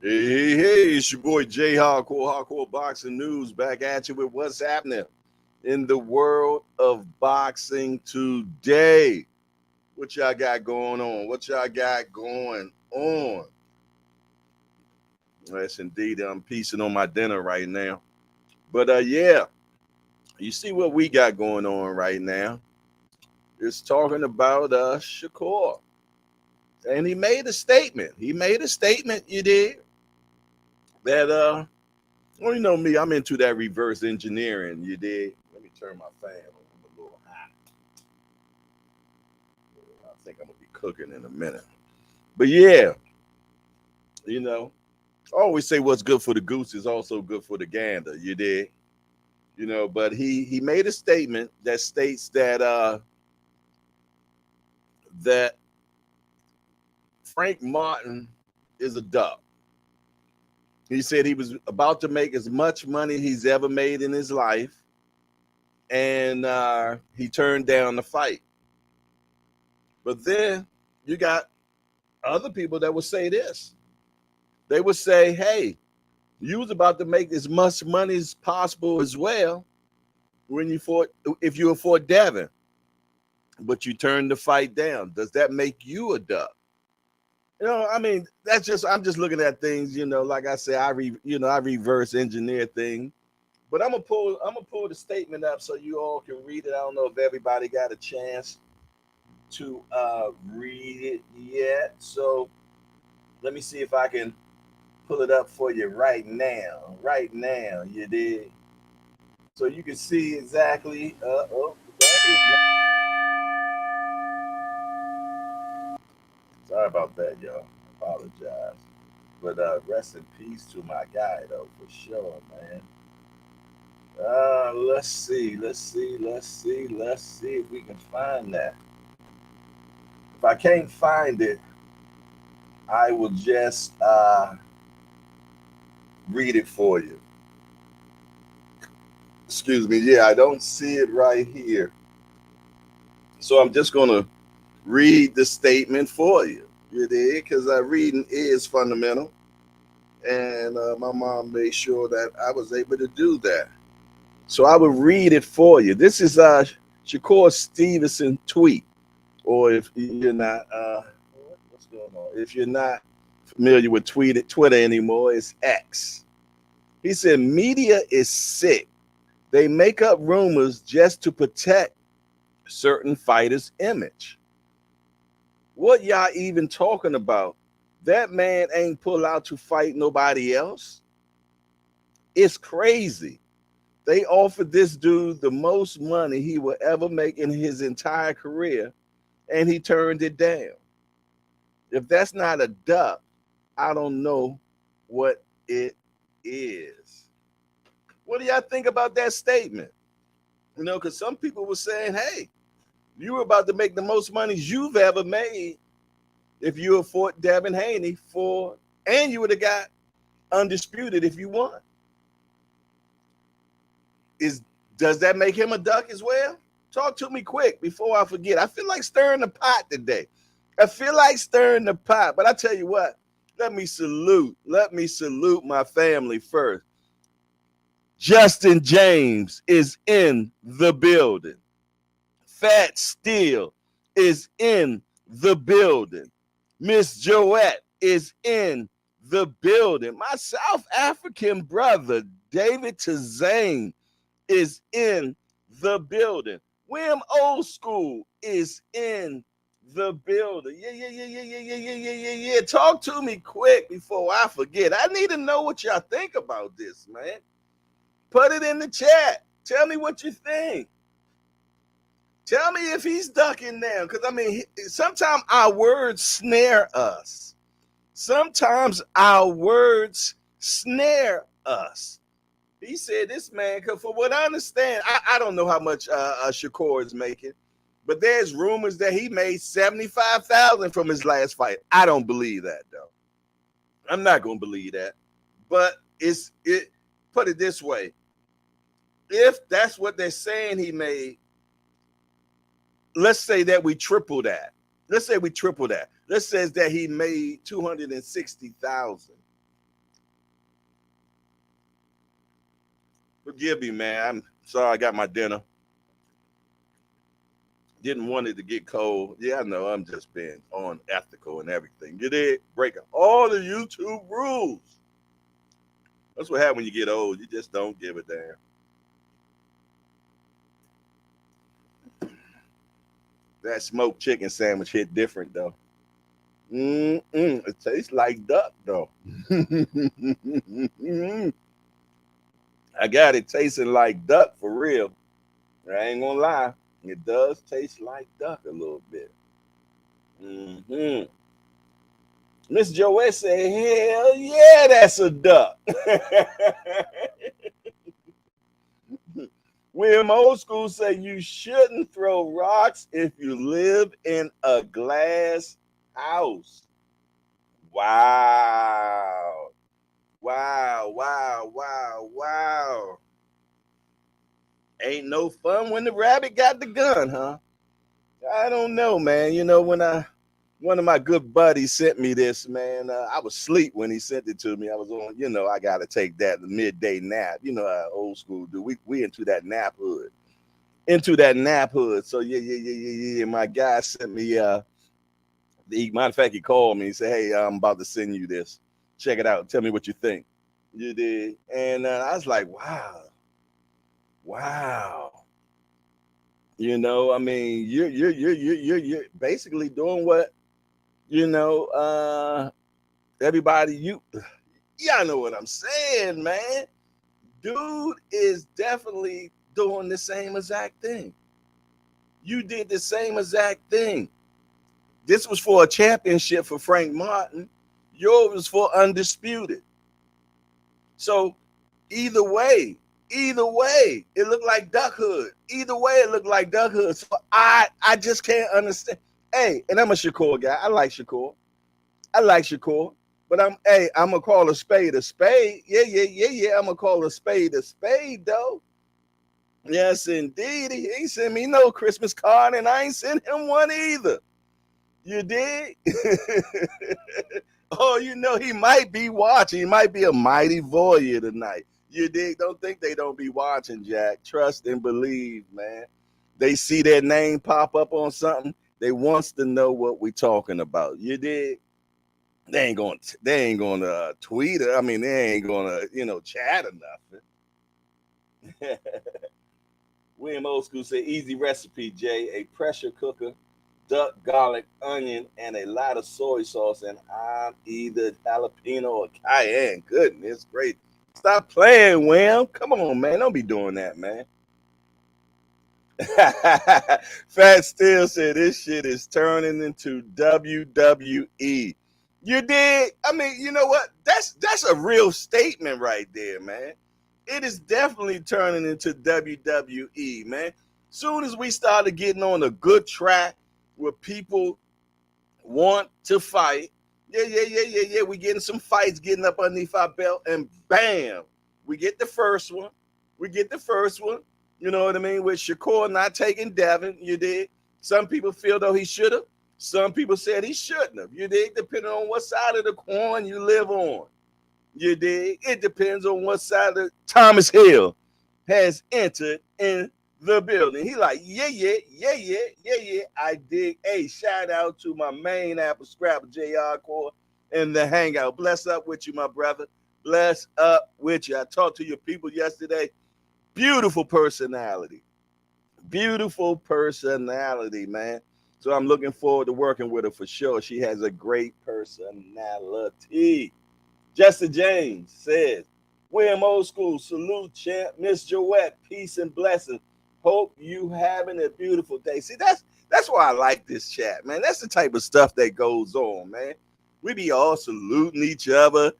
Hey, it's your boy J Hardcore Boxing News back at you with what's happening in the world of boxing today. What y'all got going on? What y'all got going on? Yes, indeed. I'm piecing on my dinner right now. But yeah, you see what we got going on right now. It's talking about Shakur. And he made a statement. You did, that well, you know me, I'm into that reverse engineering. You did. Let me turn my fan on a little hot. I think I'm gonna be cooking in a minute. But yeah, you know, I always say what's good for the goose is also good for the gander. You did. But he made a statement that states that Frank Martin is a duck. He said he was about to make as much money he's ever made in his life, and he turned down the fight. But then you got other people that would say this. They would say, hey, you was about to make as much money as possible as well when you fought, if you fought Devin, but you turned the fight down. Does that make you a duck? I mean, I'm just looking at things, like I say, I reverse engineer things. But I'm gonna pull the statement up so you all can read it. I don't know if everybody got a chance to read it yet. So let me see if I can pull it up for you right now. Right now, you did. So you can see exactly. Sorry about that, y'all. Apologize. But rest in peace to my guy, though, for sure, man. Let's see if we can find that. If I can't find it, I will just read it for you. Excuse me. Yeah, I don't see it right here. So I'm just going to read the statement for you. You did? Because reading is fundamental. And my mom made sure that I was able to do that. So I will read it for you. This is Shakur Stevenson tweet. Or if you're not, what's going on? If you're not familiar with Twitter anymore, it's X. He said, media is sick. They make up rumors just to protect certain fighters' image. What y'all even talking about? That man ain't pull out to fight nobody else. It's crazy. They offered this dude the most money he will ever make in his entire career, and he turned it down. If that's not a duck, I don't know what it is. What do y'all think about that statement? Because some people were saying, hey, you were about to make the most money you've ever made if you had fought Devin Haney and you would have got undisputed if you won. Does that make him a duck as well? Talk to me quick before I forget. I feel like stirring the pot today. But I tell you what, let me salute my family first. Justin James is in the building. Fat Steel is in the building. Miss Joette is in the building. My South African brother, David Tazane, is in the building. William Old School is in the building. Yeah. Talk to me quick before I forget. I need to know what y'all think about this, man. Put it in the chat. Tell me what you think. Tell me if he's ducking now. Because, I mean, sometimes our words snare us. He said this man, because for what I understand, I don't know how much Shakur is making, but there's rumors that he made $75,000 from his last fight. I don't believe that, though. I'm not going to believe that. But put it this way. If that's what they're saying he made, let's say that we triple that. Let's say that he made $260,000. Forgive me, man. I'm sorry I got my dinner. Didn't want it to get cold. Yeah, I know. I'm just being unethical and everything. You did breaking all the YouTube rules. That's what happens when you get old. You just don't give a damn. That smoked chicken sandwich hit different though. It tastes like duck though. I got it tasting like duck for real. I ain't gonna lie. It does taste like duck a little bit. Miss Joette said, hell yeah, that's a duck. William Old School say you shouldn't throw rocks if you live in a glass house. Wow. Wow. Ain't no fun when the rabbit got the gun, huh? I don't know, man. You know, when one of my good buddies sent me this, man, I was asleep when he sent it to me. I was on, I got to take that midday nap. You know how old school do. We into that nap hood. So yeah. My guy sent me, matter of fact, he called me. He said, hey, I'm about to send you this. Check it out. Tell me what you think. You did. And I was like, wow. I mean, you're basically doing what, everybody, y'all know what I'm saying, man. Dude is definitely doing the same exact thing. You did the same exact thing. This was for a championship for Frank Martin. Yours was for undisputed. So either way, it looked like Duck Hood. Either way, it looked like Duck Hood. So I just can't understand. Hey, and I'm a Shakur guy. I like Shakur. But I'm gonna a spade a spade. Yeah. I'm gonna call a spade though. Yes, indeed. He ain't sent me no Christmas card, and I ain't sent him one either. You did? Oh, he might be watching. He might be a mighty voyeur tonight. You dig? Don't think they don't be watching, Jack. Trust and believe, man. They see their name pop up on something. They wants to know what we talking about. You dig? They ain't gonna tweet it. I mean, they ain't gonna, chat or nothing. William Old School say easy recipe, Jay. A pressure cooker, duck, garlic, onion, and a lot of soy sauce, and I'm either jalapeno or cayenne. Goodness, great. Stop playing, William. Come on, man. Don't be doing that, man. Fat Steel said this shit is turning into WWE. You did? I mean, you know what? That's a real statement right there, man. It is definitely turning into WWE, man. Soon as we started getting on a good track where people want to fight, yeah. We getting some fights getting up underneath our belt, and bam, we get the first one. You know what I mean? With Shakur not taking Devin, you did. Some people feel though he should have. Some people said he shouldn't have. You dig? Depending on what side of the coin you live on. You dig? It depends on what side of Thomas Hill has entered in the building. He like, yeah. I dig. Hey, shout out to my main apple scrapper, J Hardcore, in the hangout. Bless up with you, my brother. Bless up with you. I talked to your people yesterday. Beautiful personality, man. So I'm looking forward to working with her for sure. She has a great personality. Jesse James says, William Old School, salute, champ. Miss Joette, peace and blessings. Hope you having a beautiful day. See, that's why I like this chat, man. That's the type of stuff that goes on, man. We be all saluting each other,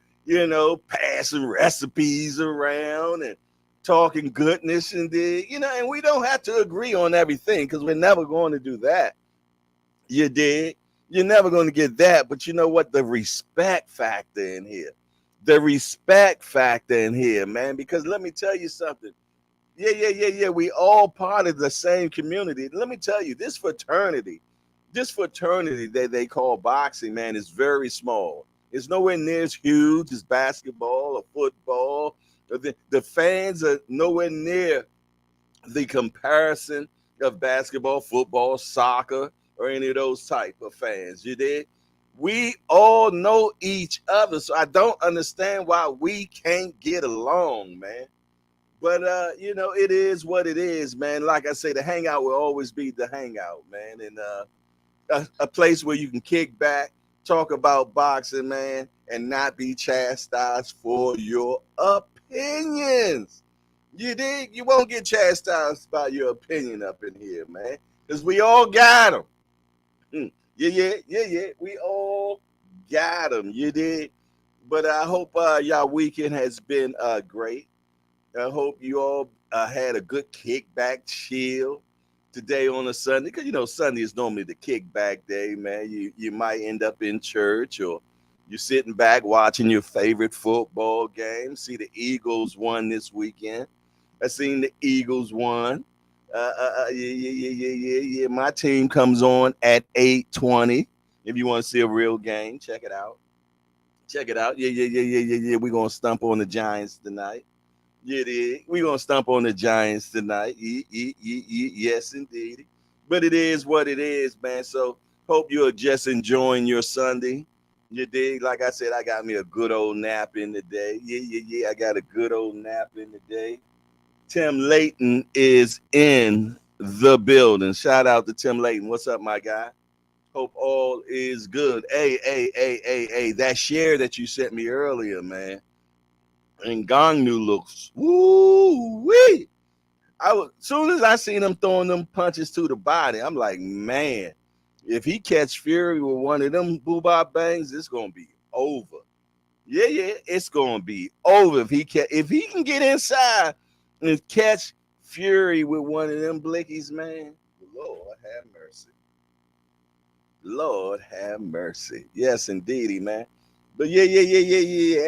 passing recipes around and talking goodness and and we don't have to agree on everything because we're never going to do that. You dig? You're never going to get that, but you know what? The respect factor in here, man, because let me tell you something. Yeah. We all part of the same community. Let me tell you, this fraternity that they call boxing, man, is very small. It's nowhere near as huge as basketball or football The fans are nowhere near the comparison of basketball, football, soccer, or any of those type of fans. You did? We all know each other, so I don't understand why we can't get along, man. But it is what it is, man. Like I say, the hangout will always be the hangout, man, and a place where you can kick back, talk about boxing, man, and not be chastised for your opinions. You dig? You won't get chastised by your opinion up in here, man, because we all got them. Yeah. We all got them. You dig? But I hope y'all weekend has been great. I hope you all had a good kickback chill today on a Sunday, because Sunday is normally the kickback day, man. You might end up in church, or you're sitting back watching your favorite football game. See, the Eagles won this weekend. I seen the Eagles won. Yeah. My team comes on at 8:20. If you want to see a real game, check it out. Yeah. We're gonna stump on the Giants tonight. Yeah, we're gonna stump on the Giants tonight. Yes, indeed. But it is what it is, man. So hope you're just enjoying your Sunday. You dig? Like I said, I got me a good old nap in the day. Yeah. I got a good old nap in the day. Tim Layton is in the building. Shout out to Tim Layton. What's up, my guy? Hope all is good. Hey. That share that you sent me earlier, man. And Gongnu looks woo-wee. Soon as I seen him throwing them punches to the body, I'm like, man, if he catch Fury with one of them boo-bop bangs, it's gonna be over. Yeah, it's gonna be over if he can get inside and catch Fury with one of them blickies, man. Lord have mercy. Lord have mercy. Yes, indeedy, man. But yeah.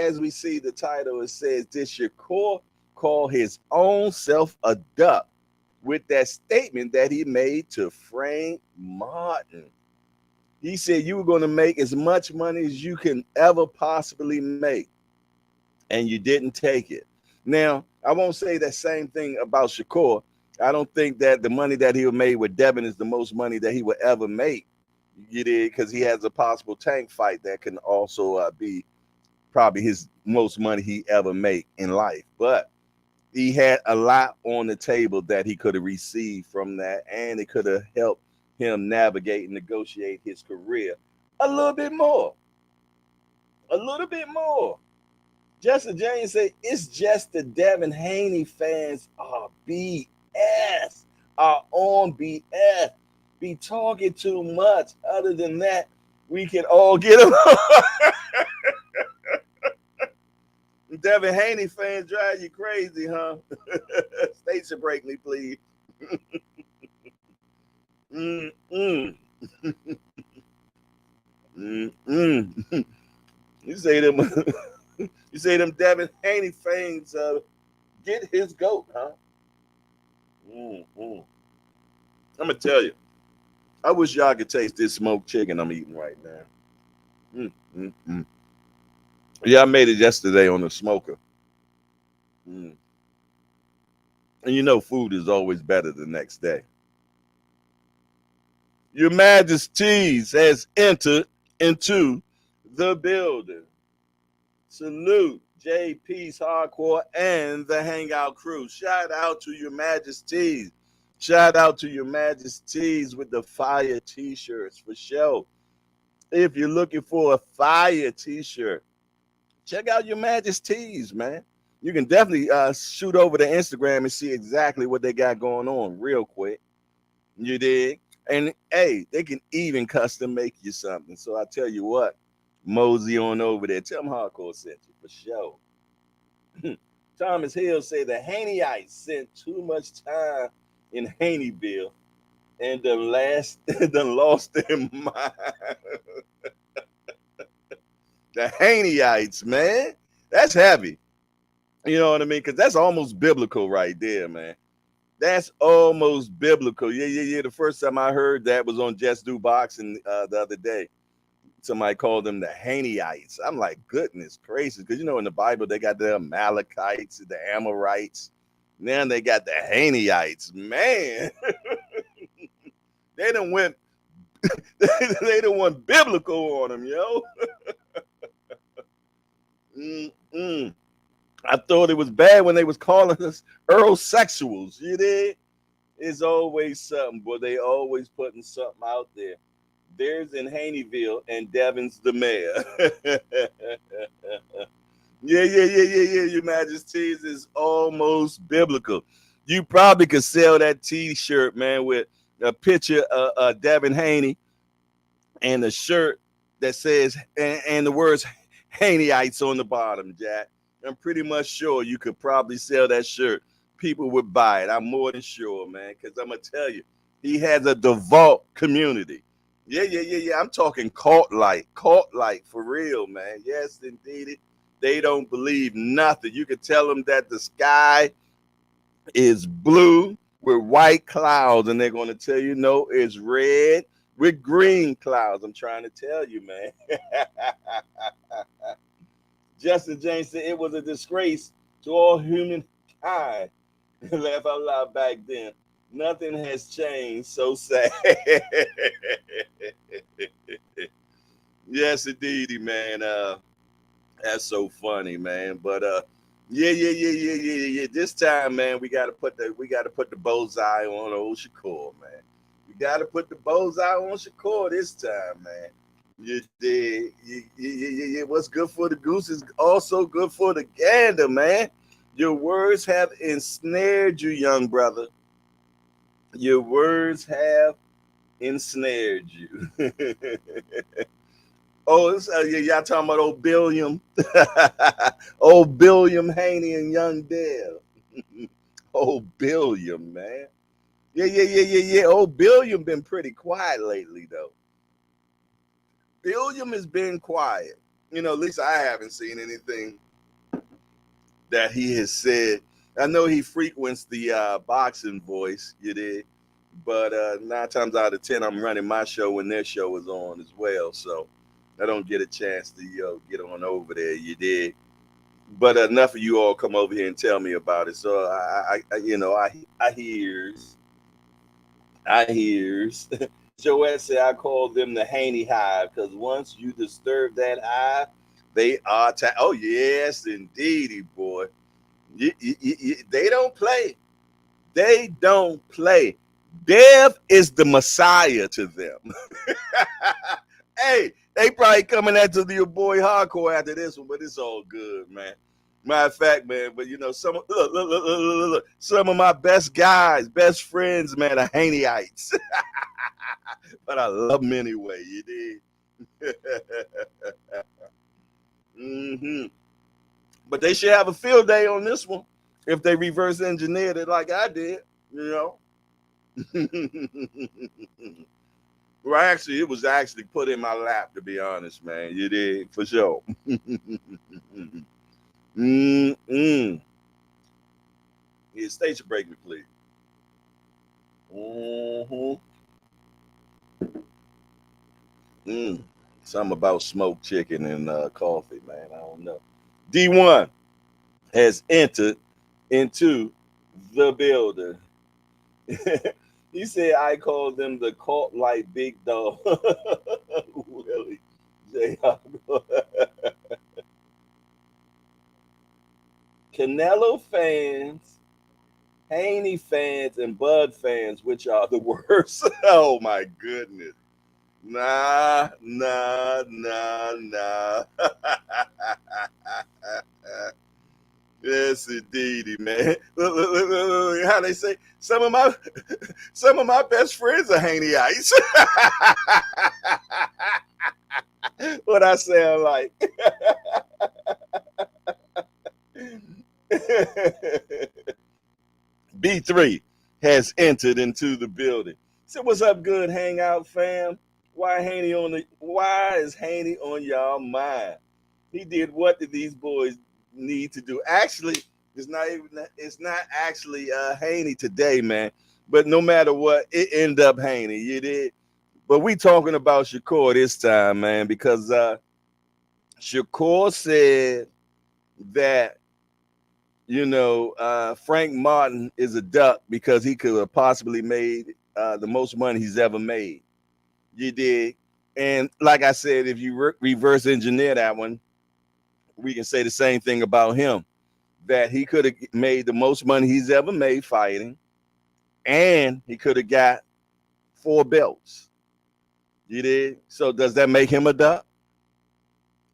As we see the title, it says, did Shakur call his own self a duck with that statement that he made to Frank Martin? He said you were going to make as much money as you can ever possibly make, and you didn't take it. Now, I won't say that same thing about Shakur. I don't think that the money that he made with Devin is the most money that he would ever make. You did, because he has a possible tank fight that can also be probably his most money he ever make in life. But he had a lot on the table that he could have received from that, and it could have helped him navigate and negotiate his career a little bit more. Justin James said, it's just the Devin Haney fans are BS, are on BS. Be talking too much. Other than that, we can all get along. Devin Haney fans drive you crazy, huh? Station break me, please. You say them Devin Haney fans get his goat, huh? I'm gonna tell you. I wish y'all could taste this smoked chicken I'm eating right now. Yeah, I made it yesterday on the smoker. And food is always better the next day. Your Majesty's has entered into the building. Salute JP's Hardcore and the Hangout crew. Shout out to your Majesty's. Shout out to your Majesty's with the fire t-shirts for sure. If you're looking for a fire t-shirt, check out your Majesty's, man. You can definitely shoot over to Instagram and see exactly what they got going on real quick. You dig? And hey, they can even custom make you something. So I tell you what, mosey on over there. Tell them Hardcore sent you for sure. Thomas Hill said the Haneyite spent too much time in Haneyville and done lost their mind. The Haneyites, man. That's heavy. You know what I mean? Because that's almost biblical right there, man. That's almost biblical. Yeah. The first time I heard that was on Just Do Boxing the other day. somebody called them the Hanaites. I'm like, goodness gracious, because in the Bible they got the Amalekites, the Amorites. Now they got the Hanaites. Man, they done went they done went biblical on them, yo. I thought it was bad when they was calling us Earl-sexuals. You did? It's always something, but they always putting something out there. There's in Haneyville and Devon's the mayor. Yeah. Your Majesties is almost biblical. You probably could sell that T-shirt, man, with a picture of Devin Haney and a shirt that says and the words Haneyeites on the bottom, Jack. I'm pretty much sure you could probably sell that shirt. People would buy it. I'm more than sure, man, because I'm going to tell you, he has a devout community. Yeah. I'm talking cult-like for real, man. Yes, indeed. They don't believe nothing. You could tell them that the sky is blue with white clouds, and they're going to tell you, no, it's red with green clouds. I'm trying to tell you, man. Justin James said it was a disgrace to all humankind. Laugh out loud back then. Nothing has changed. So sad. Yes, indeed, man. That's so funny, man. But yeah. This time, man, we gotta put the bullseye on old Shakur, man. We gotta put the bullseye on Shakur this time, man. You did. Yeah. What's good for the goose is also good for the gander, man. Your words have ensnared you, young brother. Your words have ensnared you. Oh, y'all talking about old Billiam, old Billiam Haney and young Dale. Old Billiam, man. Yeah. Old Billiam been pretty quiet lately, though. Billiam has been quiet. At least I haven't seen anything that he has said. I know he frequents the boxing voice, you did, but 9 times out of 10, I'm running my show when their show is on as well, so I don't get a chance to get on over there, you did. But enough of you all come over here and tell me about it. So I hears. Joette said I call them the Haney hive because once you disturb that hive, they are oh yes, indeedy, boy. They don't play. They don't play. Dev is the Messiah to them. Hey, they probably coming after your boy Hardcore after this one, but it's all good, man. Matter of fact, man, but look, some of my best guys, best friends, man, are Haneyeites. But I love them anyway, you did. But they should have a field day on this one if they reverse engineered it like I did, Well, actually, it was actually put in my lap, to be honest, man. You did, for sure. Yeah, station break me, please. Something about smoked chicken and coffee, man. I don't know. D1 has entered into the building. He said I called them the cult like big dog. Really? Canelo fans, Haney fans, and Bud fans, which are the worst. Oh my goodness. Nah. Yes, indeedy, man. Look, how they say some of my best friends are Haneyeites. What I sound like. B3 has entered into the building. So what's up, good hangout fam? Why is Haney on y'all mind? He did what did these boys need to do? Actually, it's not actually Haney today, man. But no matter what, it ended up Haney. You did. But we talking about Shakur this time, man, because Shakur said that, Frank Martin is a duck because he could have possibly made the most money he's ever made. You did. And like I said, if you reverse engineer that one, we can say the same thing about him, that he could have made the most money he's ever made fighting, and he could have got 4 belts. You did. So does that make him a duck?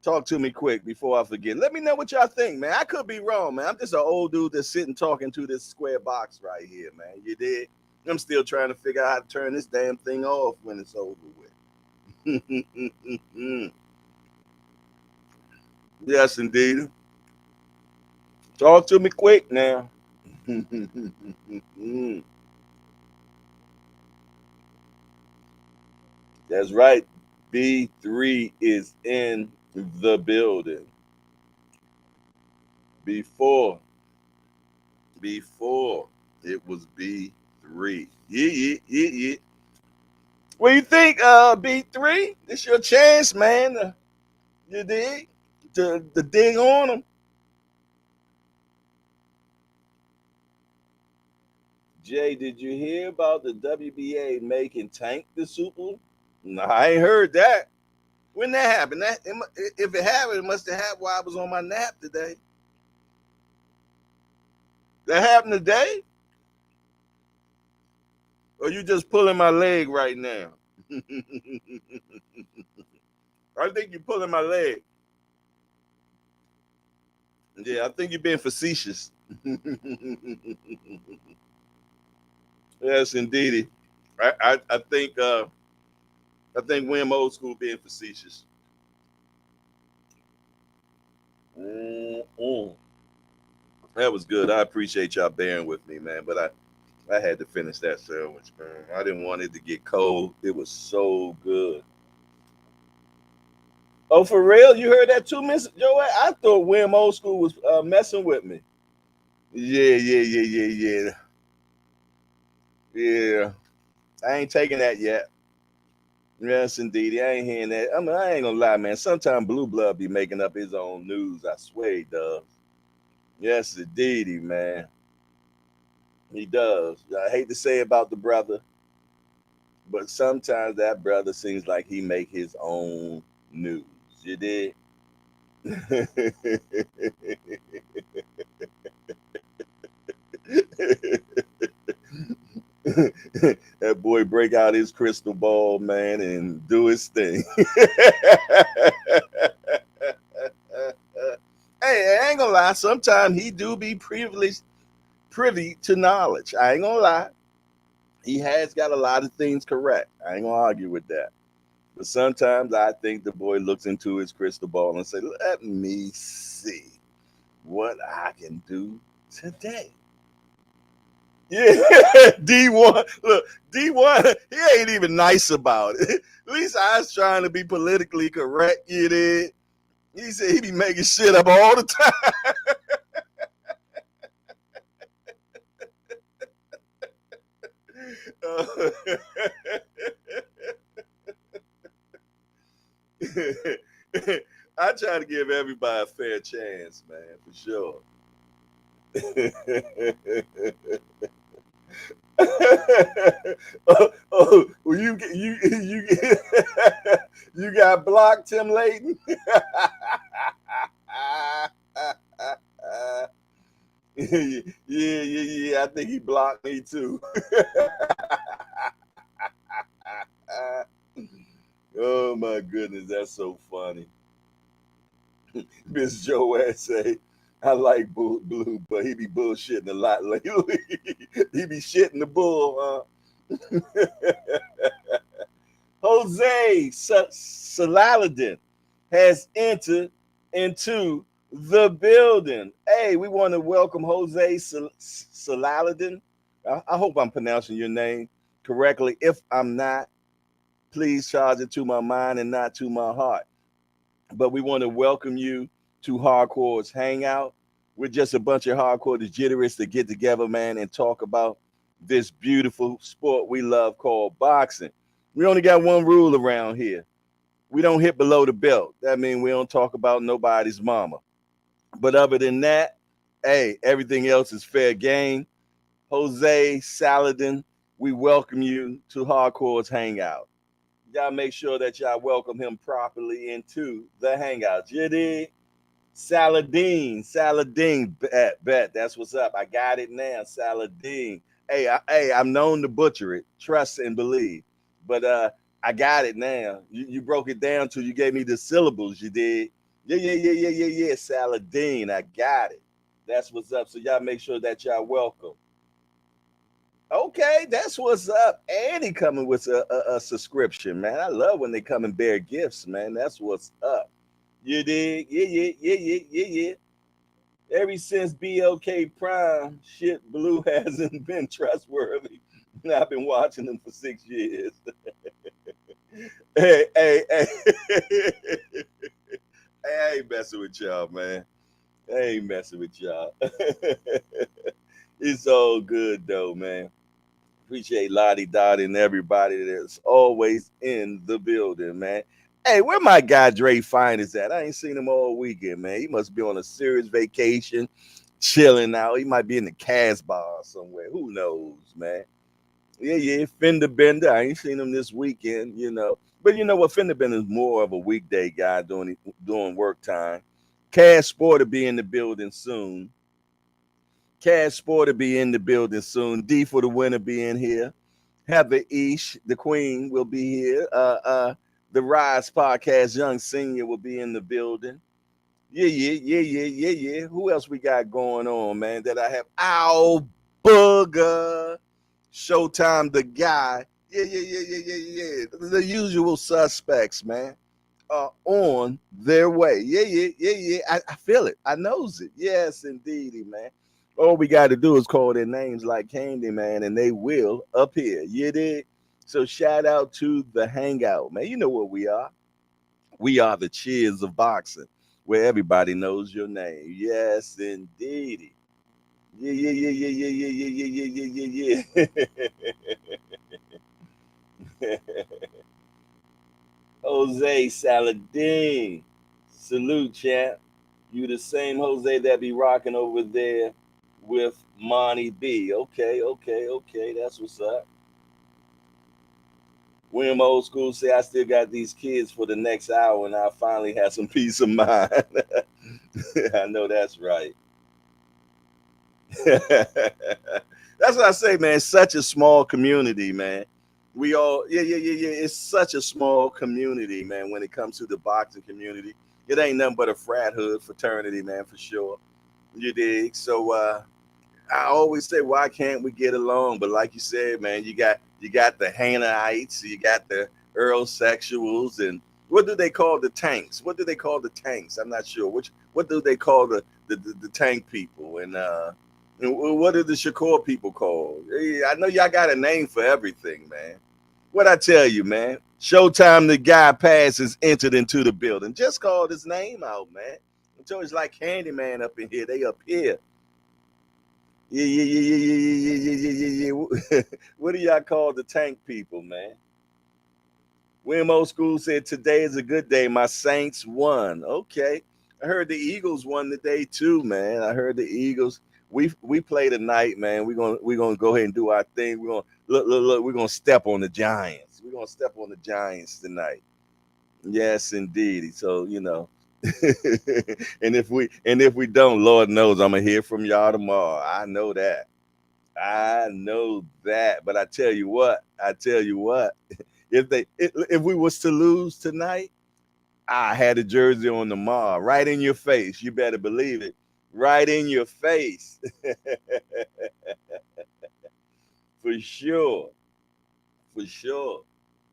Talk to me quick before I forget. Let me know what y'all think, man. I could be wrong, man. I'm just an old dude that's sitting talking to this square box right here, man. You did. I'm still trying to figure out how to turn this damn thing off when it's over with. Yes, indeed. Talk to me quick now. That's right. B3 is in the building. Before it was B3. Yeah. What do you think, B3? This your chance, man. You dig? To dig on them. Jay, did you hear about the WBA making Tank the Super? No, I ain't heard that. When that happened? If it happened, it must have happened while I was on my nap today. That happened today? Or you just pulling my leg right now? I think you're pulling my leg. Yeah, I think you're being facetious. Yes, indeedy. I think Wim Old School being facetious. Mm-mm. That was good. I appreciate y'all bearing with me, man. But I had to finish that sandwich, man. I didn't want it to get cold. It was so good. Oh, for real? You heard that too, Miss Joey? I thought Wim Old School was messing with me. Yeah. Yeah. I ain't taking that yet. Yes, indeed. I ain't hearing that. I mean, I ain't gonna lie, man. Sometimes Blue Blood be making up his own news. I swear he does. Yes, indeedy, man. He does. I hate to say about the brother, but sometimes that brother seems like he make his own news. You did? That boy break out his crystal ball, man, and do his thing. Hey, I ain't gonna lie. Sometimes he do be privy to knowledge. I ain't gonna lie. He has got a lot of things correct. I ain't gonna argue with that. But sometimes I think the boy looks into his crystal ball and say, "Let me see what I can do today." Yeah, D1. Look, D1, he ain't even nice about it. At least I was trying to be politically correct, you did. He said he be making shit up all the time. I try to give everybody a fair chance, man, for sure. Well, you got blocked, Tim Layton. Yeah. I think he blocked me too. Oh my goodness, that's so funny. Miss Joanne say, I like Blue, but he be bullshitting a lot lately. He be shitting the bull, huh? Jose Salaladin has entered into the building. Hey, we want to welcome Jose Salaladin. I hope I'm pronouncing your name correctly. If I'm not, please charge it to my mind and not to my heart. But we want to welcome you to Hardcore's Hangout. We're just a bunch of hardcore degenerates that get together, man, and talk about this beautiful sport we love called boxing. We only got one rule around here. We don't hit below the belt. That means we don't talk about nobody's mama. But other than that, hey, everything else is fair game. Jose Saladin, we welcome you to Hardcore's Hangout. Y'all make sure that y'all welcome him properly into the Hangout. You dig? Saladin, bet. That's what's up. I got it now, Saladin. Hey, I'm known to butcher it. Trust and believe. But I got it now. You broke it down till you gave me the syllables. You did. Yeah. Saladin, I got it. That's what's up. So y'all make sure that y'all welcome. Okay, that's what's up. And he coming with a subscription, man. I love when they come and bear gifts, man. That's what's up. You dig? Yeah. Ever since BLK Prime, shit, Blue hasn't been trustworthy. I've been watching them for 6 years. Hey. I ain't messing with y'all, man. I ain't messing with y'all. It's all good, though, man. Appreciate Lottie Dottie and everybody that's always in the building, man. Hey, where my guy Dre Fine is at? I ain't seen him all weekend, man. He must be on a serious vacation, chilling out. He might be in the Casbah somewhere. Who knows, man? Yeah. Fender Bender. I ain't seen him this weekend, you know. But you know what? Fender Bender is more of a weekday guy doing work time. Cash Sport will be in the building soon. Cash Sport will be in the building soon. D for the winner be in here. Heather Ish, the queen, will be here. The Rise Podcast, Young Senior, will be in the building. Yeah. Who else we got going on, man? That I have Ow Booger, Showtime the guy. Yeah. The usual suspects, man, are on their way. Yeah. I feel it. I knows it. Yes, indeedy, man. All we got to do is call their names like Candyman, and they will appear. You did. So shout out to the Hangout, man. You know what we are. We are the Cheers of Boxing, where everybody knows your name. Yes, indeedy. Yeah. Jose Saladin. Salute, champ. You the same Jose that be rocking over there with Monty B. Okay. That's what's up. William Old School say I still got these kids for the next hour and I finally have some peace of mind. I know that's right. That's what I say, man. Such a small community, man. We all, yeah. It's such a small community, man. When it comes to the boxing community, it ain't nothing but a frat hood fraternity, man, for sure. You dig? So, I always say, why can't we get along? But like you said, man, you got the Hannaites, you got the Earl sexuals, and what do they call the tanks? What do they call the tanks? I'm not sure. What do they call the tank people? And what are the Shakur people called? I know y'all got a name for everything, man. What I tell you, man? Showtime, the guy passes entered into the building. Just called his name out, man. So it's like Candyman up in here. They up here. Yeah. What do y'all call the tank people, man? William Old School said today is a good day. My Saints won. Okay. I heard the Eagles won today too, man. I heard the Eagles. We play tonight, man. We're gonna go ahead and do our thing. We're gonna look. We're gonna step on the Giants. We're gonna step on the Giants tonight. Yes, indeed. So and if we don't, Lord knows I'm gonna hear from y'all tomorrow. I know that. I know that. But I tell you what. If we was to lose tonight, I had a jersey on tomorrow, right in your face. You better believe it, right in your face, for sure, for sure.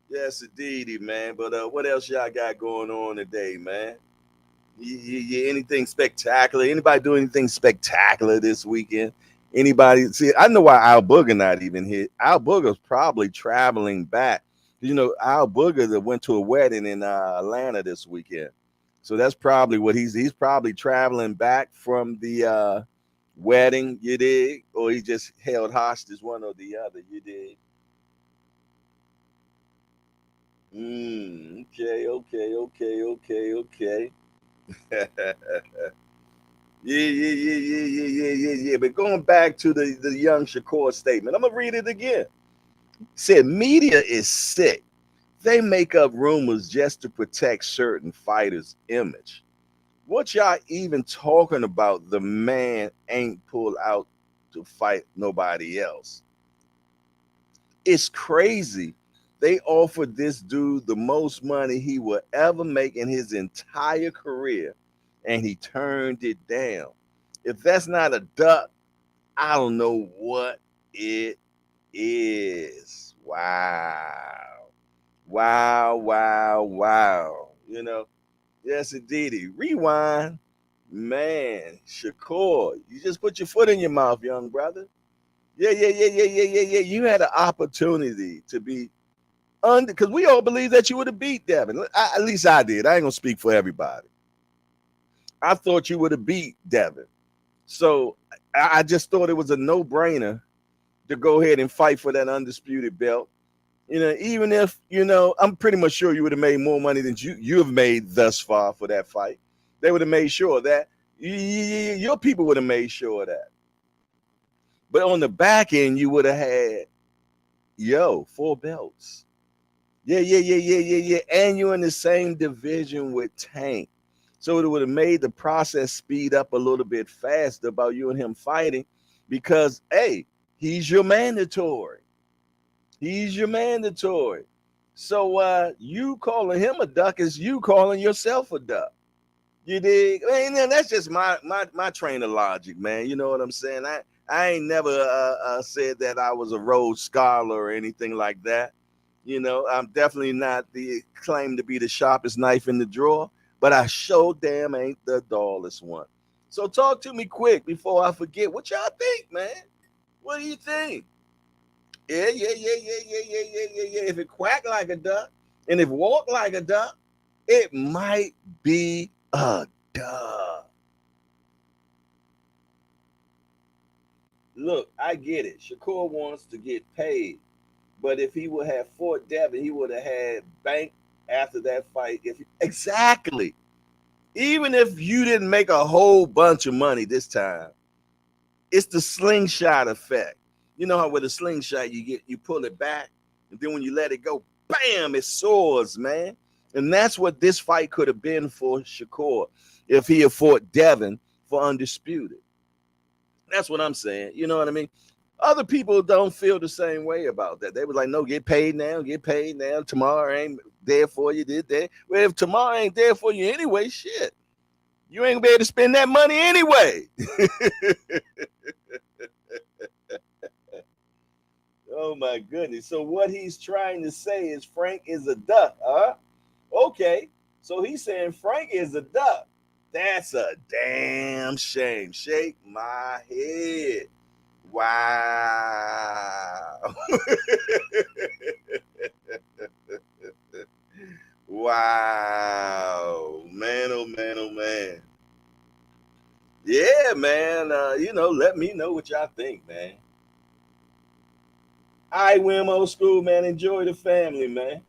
Yes, indeedy, man. But what else y'all got going on today, man? Anything spectacular? Anybody do anything spectacular this weekend? Anybody see? I know why Al Booger not even here. Al Booger's probably traveling back. Al Booger that went to a wedding in Atlanta this weekend, so that's probably what he's probably traveling back from the wedding. You dig? Or he just held hostage, one or the other. You dig? Okay, okay, okay, okay, okay. Yeah. But going back to the young Shakur statement, I'm gonna read it again. Said media is sick. They make up rumors just to protect certain fighters' image. What y'all even talking about? The man ain't pulled out to fight nobody else. It's crazy. They offered this dude the most money he will ever make in his entire career, and he turned it down. If that's not a duck, I don't know what it is. Wow. Wow, wow, wow. Yes, indeedy. Rewind. Man, Shakur, you just put your foot in your mouth, young brother. Yeah. You had an opportunity to be under, because we all believe that you would have beat Devin. At least I did. I ain't gonna speak for everybody. I thought you would have beat Devin. So I just thought it was a no-brainer to go ahead and fight for that undisputed belt. Even if, I'm pretty much sure you would have made more money than you have made thus far for that fight. They would have made sure of that. Your people would have made sure of that. But on the back end, you would have had, 4 belts. Yeah. And you're in the same division with Tank. So it would have made the process speed up a little bit faster about you and him fighting because, hey, he's your mandatory. He's your mandatory. So you calling him a duck is you calling yourself a duck. You dig? That's just my train of logic, man. You know what I'm saying? I ain't never said that I was a Rhodes Scholar or anything like that. I'm definitely not the claim to be the sharpest knife in the drawer, but I sure damn ain't the dullest one. So talk to me quick before I forget. What y'all think, man? What do you think? Yeah. If it quack like a duck and if walk like a duck, it might be a duck. Look, I get it. Shakur wants to get paid, but if he would have fought Devin, he would have had bank after that fight. Exactly. Even if you didn't make a whole bunch of money this time, it's the slingshot effect. You know how with a slingshot you pull it back, and then when you let it go, bam, it soars, man. And that's what this fight could have been for Shakur if he had fought Devin for undisputed. That's what I'm saying. You know what I mean? Other people don't feel the same way about that. They were like, no, get paid now, get paid now. Tomorrow ain't there for you, did that. Well, if tomorrow ain't there for you anyway, shit, you ain't gonna be able to spend that money anyway. Oh my goodness. So what he's trying to say is Frank is a duck, huh? Okay. So he's saying Frank is a duck. That's a damn shame. Shake my head. Wow. Wow. Man, oh man, oh man. Yeah, man. Let me know what y'all think, man. I win old school, man. Enjoy the family, man.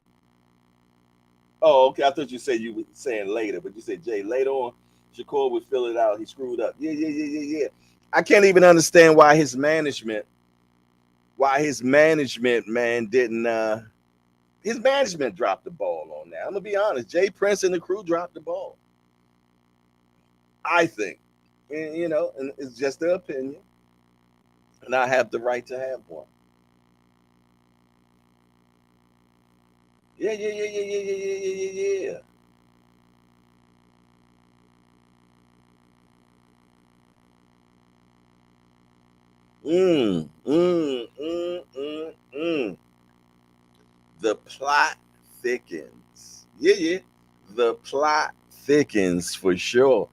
Oh, okay. I thought you said you were saying later, but you said Jay later on. Shakur would fill it out. He screwed up. Yeah. I can't even understand why his management, man, didn't his management dropped the ball on that. I'm gonna be honest. Jay Prince and the crew dropped the ball. I think. And it's just their opinion. And I have the right to have one. Yeah. Mm, mm, mm, mm, mm. The plot thickens. Yeah. The plot thickens for sure.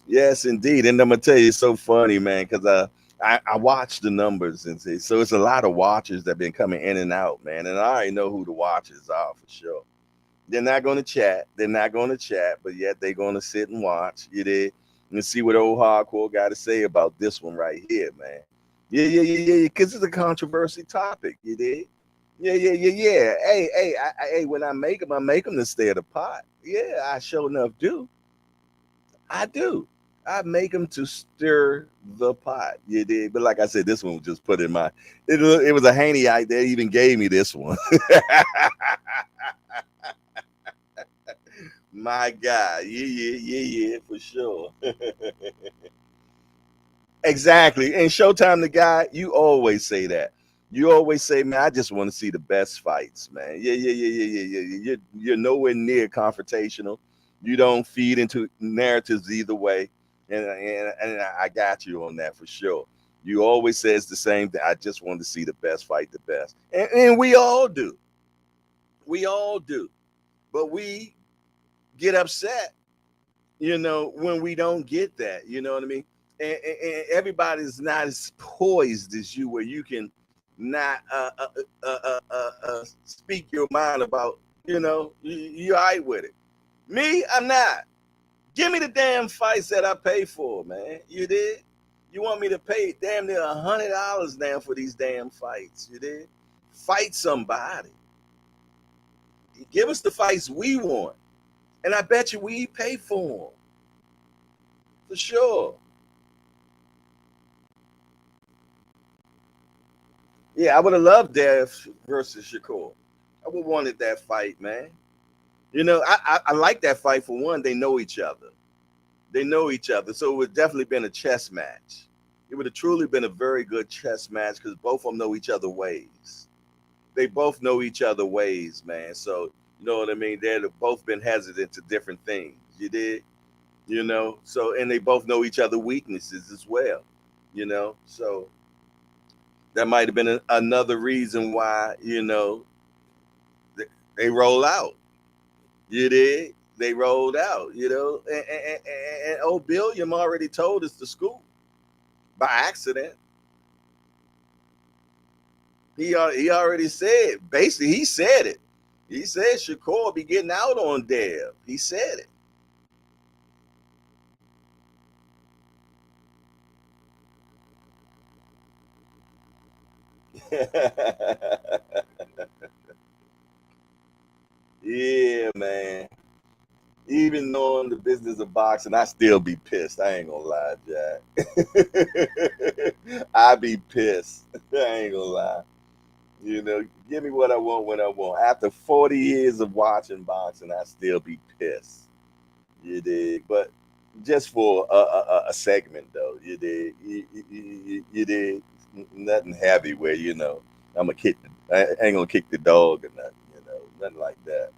Yes, indeed. And I'm gonna tell you, it's so funny, man, because I watch the numbers and see, so it's a lot of watchers that been coming in and out, man. And I already know who the watchers are for sure. They're not gonna chat. They're not gonna chat, but yet they're gonna sit and watch. You did and see what old hardcore got to say about this one right here, man. Yeah. Because it's a controversy topic. You did. Yeah. Hey, when I make them to stay at the pot. Yeah, I sure enough do. I do. I make them to stir the pot. You did, but like I said, this one was just put in my. It was a handy idea. They even gave me this one. My God, yeah, for sure. Exactly. And Showtime the guy, you always say that. You always say, man, I just want to see the best fights, man. Yeah. You're nowhere near confrontational. You don't feed into narratives either way. And I got you on that for sure. You always says the same thing. I just want to see the best fight the best. And we all do. We all do. But we get upset, when we don't get that, you know what I mean? And everybody's not as poised as you, where you can not speak your mind about, you're all right with it. Me, I'm not. Give me the damn fights that I pay for, man. You did? You want me to pay damn near $100 now for these damn fights? You did? Fight somebody. Give us the fights we want, and I bet you we pay for them. For sure. Yeah, I would have loved Dev versus Shakur. I would have wanted that fight, man. I like that fight for one. They know each other. They know each other. So it would definitely been a chess match. It would have truly been a very good chess match because both of them know each other ways. They both know each other ways, man. So you know what I mean? They've both been hesitant to different things. You did? So and they both know each other weaknesses as well. So that might have been another reason why they roll out. You did. They rolled out. And old Billiam already told us the scoop by accident. He already said. Basically, he said it. He said Shakur be getting out on Dev. He said it. Yeah, man. Even knowing the business of boxing, I still be pissed. I ain't gonna lie, Jack. I be pissed. I ain't gonna lie. Give me what I want when I want. After 40 years of watching boxing, I still be pissed. You dig? But just for a segment, though. You dig? You dig? Nothing heavy where I'm gonna kick. I ain't gonna kick the dog or nothing. Nothing like that.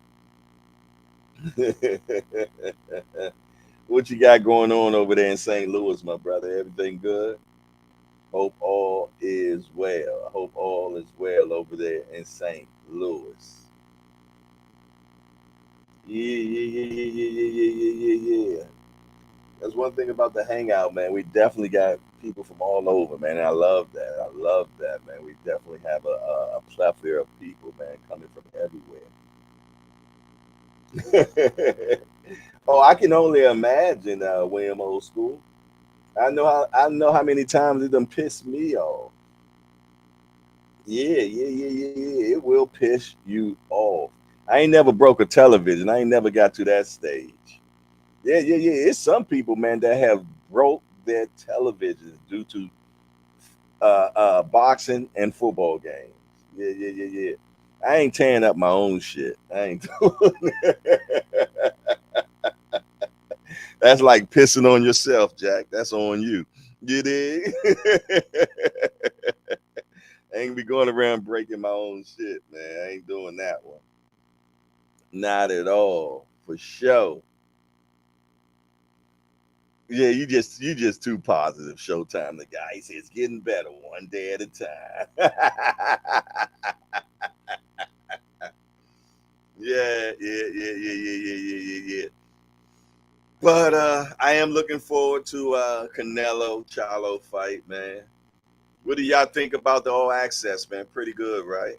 What you got going on over there in St. Louis, my brother? Everything good? Hope all is well. I hope all is well over there in St. Louis. Yeah. That's one thing about the hangout, man. We definitely got people from all over, man. I love that. I love that, man. We definitely have a plethora of people, man, coming from everywhere. Oh, I can only imagine, William Old School. I know how many times it done pissed me off. Yeah. It will piss you off. I ain't never broke a television. I ain't never got to that stage. Yeah. It's some people, man, that have broke their televisions due to boxing and football games. Yeah. I ain't tearing up my own shit. I ain't doing that. That's like pissing on yourself, Jack. That's on you. You dig? I ain't be going around breaking my own shit, man. I ain't doing that one. Not at all. For sure. Yeah, you just too positive. Showtime the guy. He says it's getting better one day at a time. Yeah. But I am looking forward to Canelo Charlo fight, man. What do y'all think about the all access, man? Pretty good, right?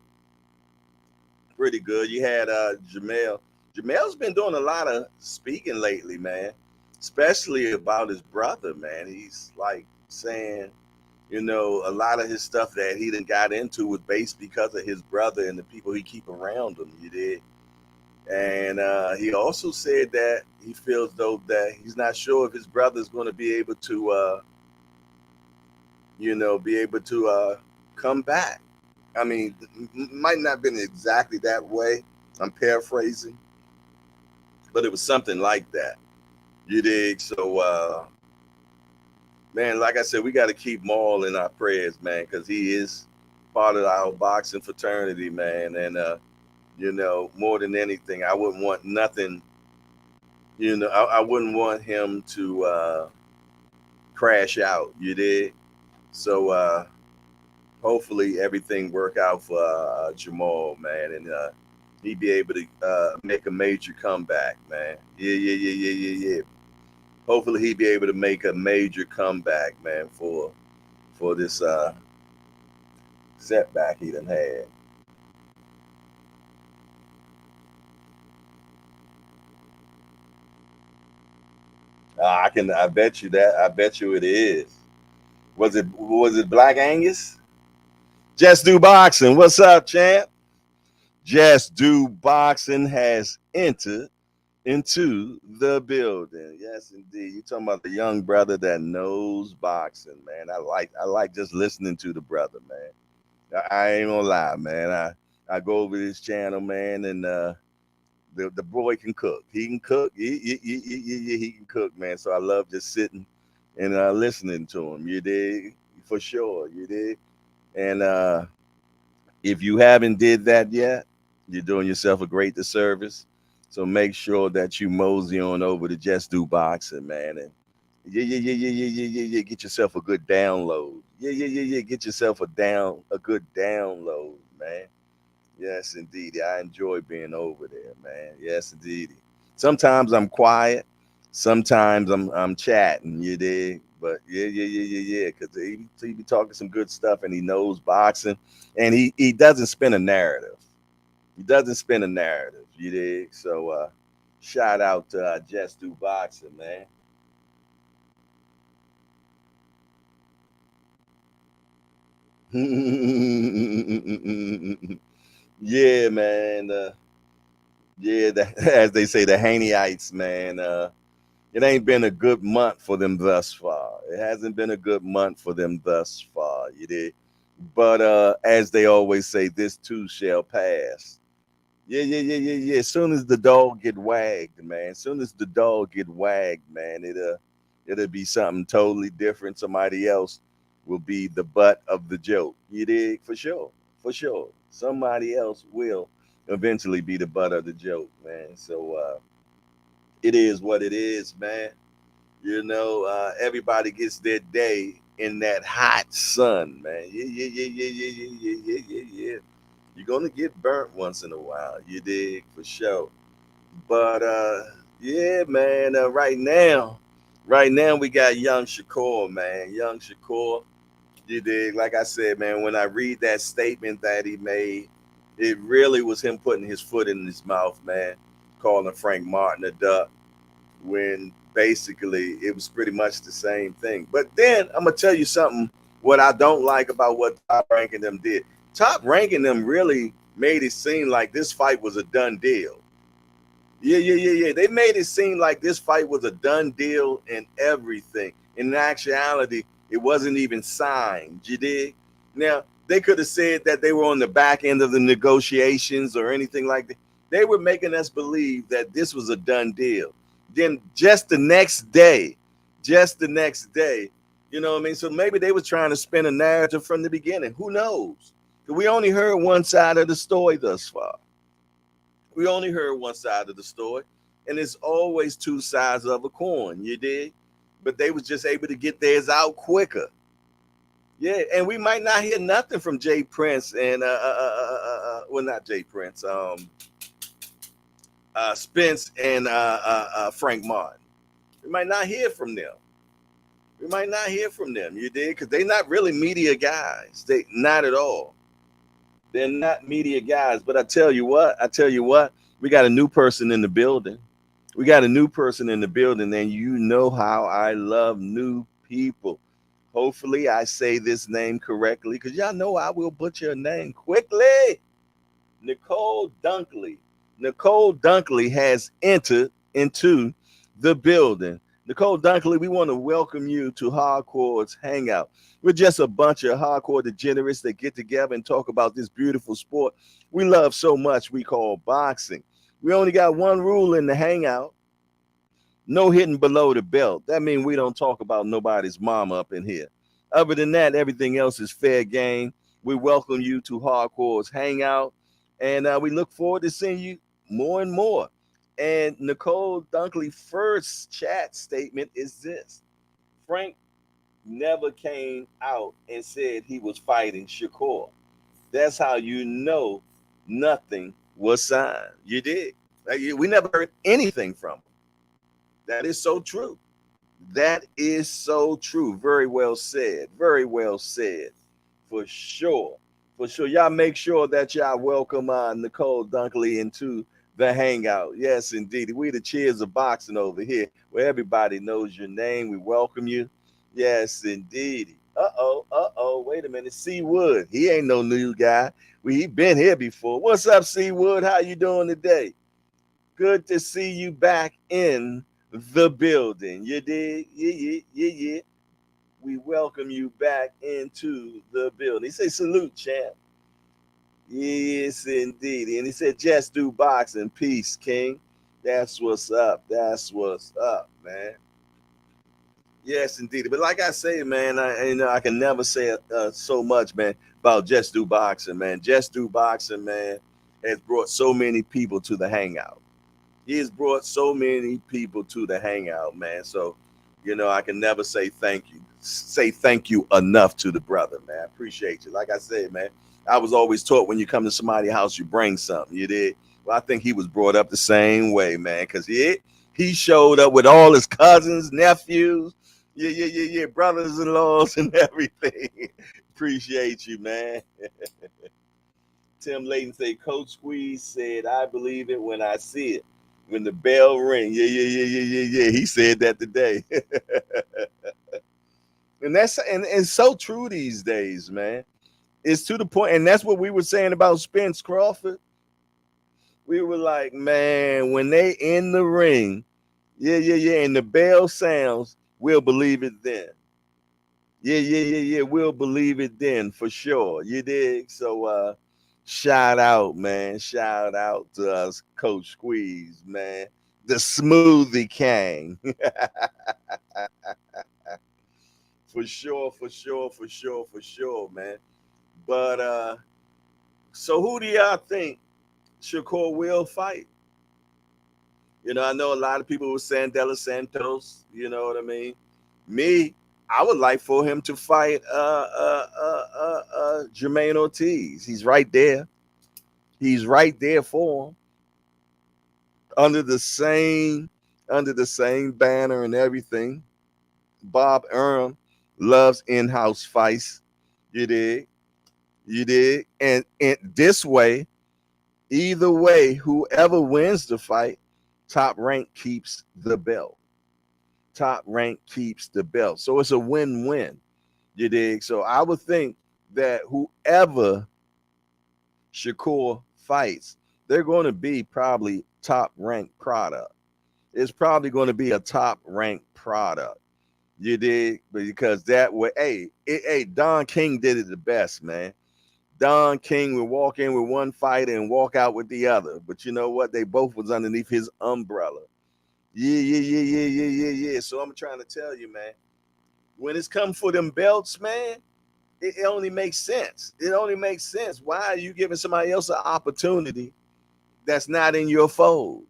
Pretty good. You had Jamel. Jamel's been doing a lot of speaking lately, man. Especially about his brother, man. He's like saying You know, a lot of his stuff that he done got into was based because of his brother and the people he keep around him. You did. And he also said that he feels though that he's not sure if his brother is going to be able to, be able to come back. I mean, might not have been exactly that way. I'm paraphrasing, but it was something like that. You dig? So, man, like I said, we got to keep Maul in our prayers, man, because he is part of our boxing fraternity, man. And, more than anything, I wouldn't want nothing, I wouldn't want him to crash out. You did? So, hopefully everything work out for Jamal, man, and he'd be able to make a major comeback, man. Yeah. Hopefully he'd be able to make a major comeback, man, for this setback he done had. I bet you that. I bet you it is. Was it Black Angus? Just Do Boxing. What's up, champ? Just Do Boxing has entered into the building. Yes, indeed. You talking about the young brother that knows boxing, man. I like just listening to the brother, man. I ain't gonna lie, man. I go over this channel, man, and the boy can cook. He can cook. He can cook, man. So I love just sitting and listening to him. You dig? For sure. You dig? And if you haven't did that yet, you're doing yourself a great disservice. So make sure that you mosey on over to Just Do Boxing, man, and yeah. Get yourself a good download. Yeah. Get yourself a good download, man. Yes, indeed. I enjoy being over there, man. Yes, indeed. Sometimes I'm quiet. Sometimes I'm chatting. You dig? But yeah. Because he be talking some good stuff, and he knows boxing, and he doesn't spin a narrative. He doesn't spin a narrative. You dig? So shout out to Just Do Boxing, man. Yeah, man. Yeah, as they say, the Haneyeites, man. It ain't been a good month for them thus far. It hasn't been a good month for them thus far. You did, but as they always say, this too shall pass. Yeah. As soon as the dog get wagged, man. As soon as the dog get wagged, man, it'll be something totally different. Somebody else will be the butt of the joke. You dig? For sure. For sure. Somebody else will eventually be the butt of the joke, man. So it is what it is, man. Everybody gets their day in that hot sun, man. Yeah. You're gonna get burnt once in a while, you dig, for sure. But yeah, man. Right now we got young Shakur, man. Young Shakur, you dig. Like I said, man, when I read that statement that he made, it really was him putting his foot in his mouth, man, calling Frank Martin a duck when basically it was pretty much the same thing. But then I'm gonna tell you something. What I don't like about what Top Ranking them did. Top Ranking them really made it seem like this fight was a done deal. Yeah. They made it seem like this fight was a done deal and everything. In actuality, it wasn't even signed. You did. Now they could have said that they were on the back end of the negotiations or anything like that. They were making us believe that this was a done deal. Then just the next day, you know what I mean? So maybe they were trying to spin a narrative from the beginning. Who knows? We only heard one side of the story thus far. We only heard one side of the story, and it's always two sides of a coin. You did, but they was just able to get theirs out quicker. Yeah, and we might not hear nothing from Jay Prince and well, not Jay Prince, Spence and Frank Martin. We might not hear from them. We might not hear from them. You did, because they're not really media guys. They not at all. They're not media guys. But I tell you what, we got a new person in the building. We got a new person in the building, and you know how I love new people. Hopefully I say this name correctly, because y'all know I will butcher a name quickly. Nicole Dunkley. Nicole Dunkley has entered into the building. Nicole Dunkley, we want to welcome you to Hardcore's Hangout. We're just a bunch of hardcore degenerates that get together and talk about this beautiful sport we love so much, we call boxing. We only got one rule in the Hangout: no hitting below the belt. That means we don't talk about nobody's mama up in here. Other than that, everything else is fair game. We welcome you to Hardcore's Hangout, and we look forward to seeing you more and more. And Nicole Dunkley's first chat statement is this: Frank never came out and said he was fighting Shakur. That's how you know nothing was signed. You did. We never heard anything from him. That is so true. That is so true. Very well said. Very well said. For sure. For sure. Y'all make sure that y'all welcome Nicole Dunkley into the Hangout. Yes, indeed. We the Cheers of Boxing over here, where everybody knows your name. We welcome you. Yes, indeed. Uh-oh. Wait a minute. C. Wood. He ain't no new guy. He been here before. What's up, C. Wood? How you doing today? Good to see you back in the building. You did? Yeah. We welcome you back into the building. He said, salute, champ. Yes, indeed. And he said, just do boxing. Peace, King. That's what's up. That's what's up, man. Yes, indeed. But like I say, man, I can never say so much, man, about Just Do Boxing, man. Just Do Boxing, man, has brought so many people to the Hangout. He has brought so many people to the Hangout, man. So, I can never say thank you enough to the brother, man. I appreciate you. Like I said, man, I was always taught when you come to somebody's house, you bring something. You did. Well, I think he was brought up the same way, man, because he showed up with all his cousins, nephews, brothers-in-laws and everything. Appreciate you, man. Tim Layton said, Coach Squeeze said, I believe it when I see it. When the bell ring. Yeah. He said that today. And it's so true these days, man. It's to the point, and that's what we were saying about Spence Crawford. We were like, man, when they in the ring, yeah, and the bell sounds, we'll believe it then. Yeah, we'll believe it then for sure. You dig? So shout out, man. Shout out to us, Coach Squeeze, man. The Smoothie King. For sure, man. But so who do y'all think Shakur will fight? I know a lot of people were saying De Los Santos, you know what I mean? Me, I would like for him to fight Jermaine Ortiz. He's right there. He's right there for him. Under the same banner and everything. Bob Arum loves in-house fights. You dig? And this way, either way, whoever wins the fight, Top Rank keeps the belt. Top Rank keeps the belt. So it's a win-win. You dig? So I would think that whoever Shakur fights, they're going to be probably Top Rank product. It's probably going to be a Top Rank product. You dig? Because that way, Don King did it the best, man. Don King would walk in with one fighter and walk out with the other. But you know what? They both was underneath his umbrella. Yeah. So I'm trying to tell you, man, when it's come for them belts, man, it only makes sense. It only makes sense. Why are you giving somebody else an opportunity that's not in your fold?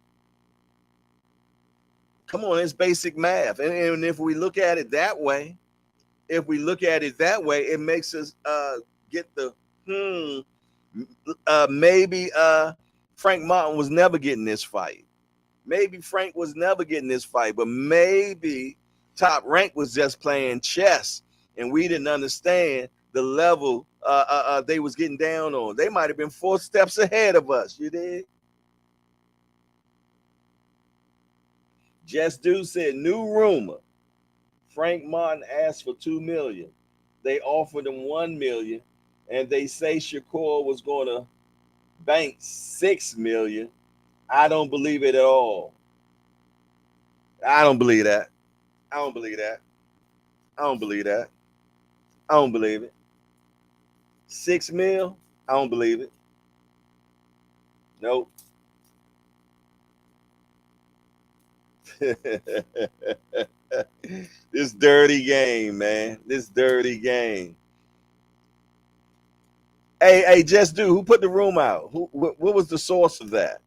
Come on, it's basic math. And if we look at it that way, it makes us get the maybe Frank Martin was never getting this fight. Maybe Frank was never getting this fight, but maybe Top Rank was just playing chess and we didn't understand the level they was getting down on. They might have been 4 steps ahead of us. You did? Just Do said, new rumor. Frank Martin asked for 2 million. They offered him 1 million, and they say Shakur was going to bank 6 million. I don't believe it at all. I don't believe that. I don't believe that. I don't believe that. I don't believe it. 6 mil? I don't believe it. Nope. This dirty game, man. This dirty game. Hey, just do. Who put the room out? What was the source of that?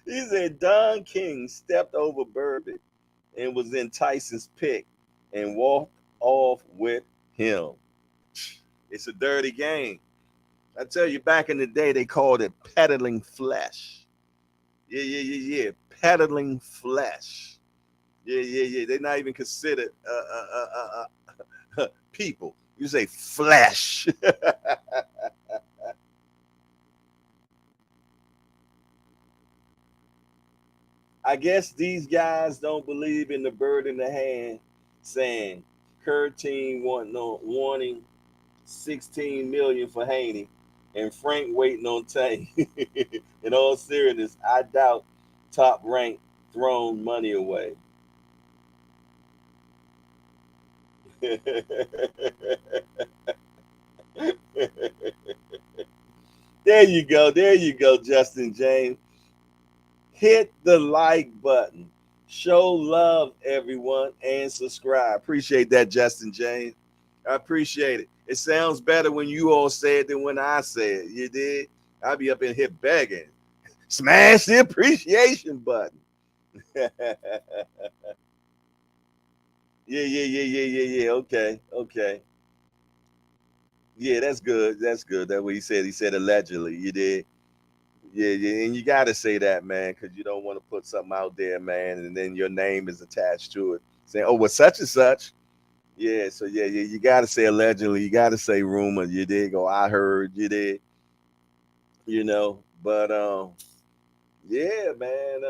He said Don King stepped over Burbage and was in Tyson's pick and walked off with him. It's a dirty game. I tell you, back in the day, they called it peddling flesh. Yeah. Peddling flesh. Yeah. They're not even considered people. You say flesh. I guess these guys don't believe in the bird in the hand saying Kurt team wanting 16 million for Haney and Frank waiting on Tank. In all seriousness, I doubt Top Rank thrown money away. There you go, Justin James. Hit the like button. Show love, everyone, and subscribe. Appreciate that, Justin James. I appreciate it. It sounds better when you all say it than when I say it. You did? I'll be up in here begging. Smash the appreciation button. Yeah. Okay. Yeah, that's good. That's good. That's what he said. He said allegedly. You did. Yeah. And you got to say that, man, because you don't want to put something out there, man, and then your name is attached to it. Saying, oh, well, such and such. Yeah, so yeah, you got to say allegedly. You got to say rumor. You did go, I heard. You did. But yeah, man.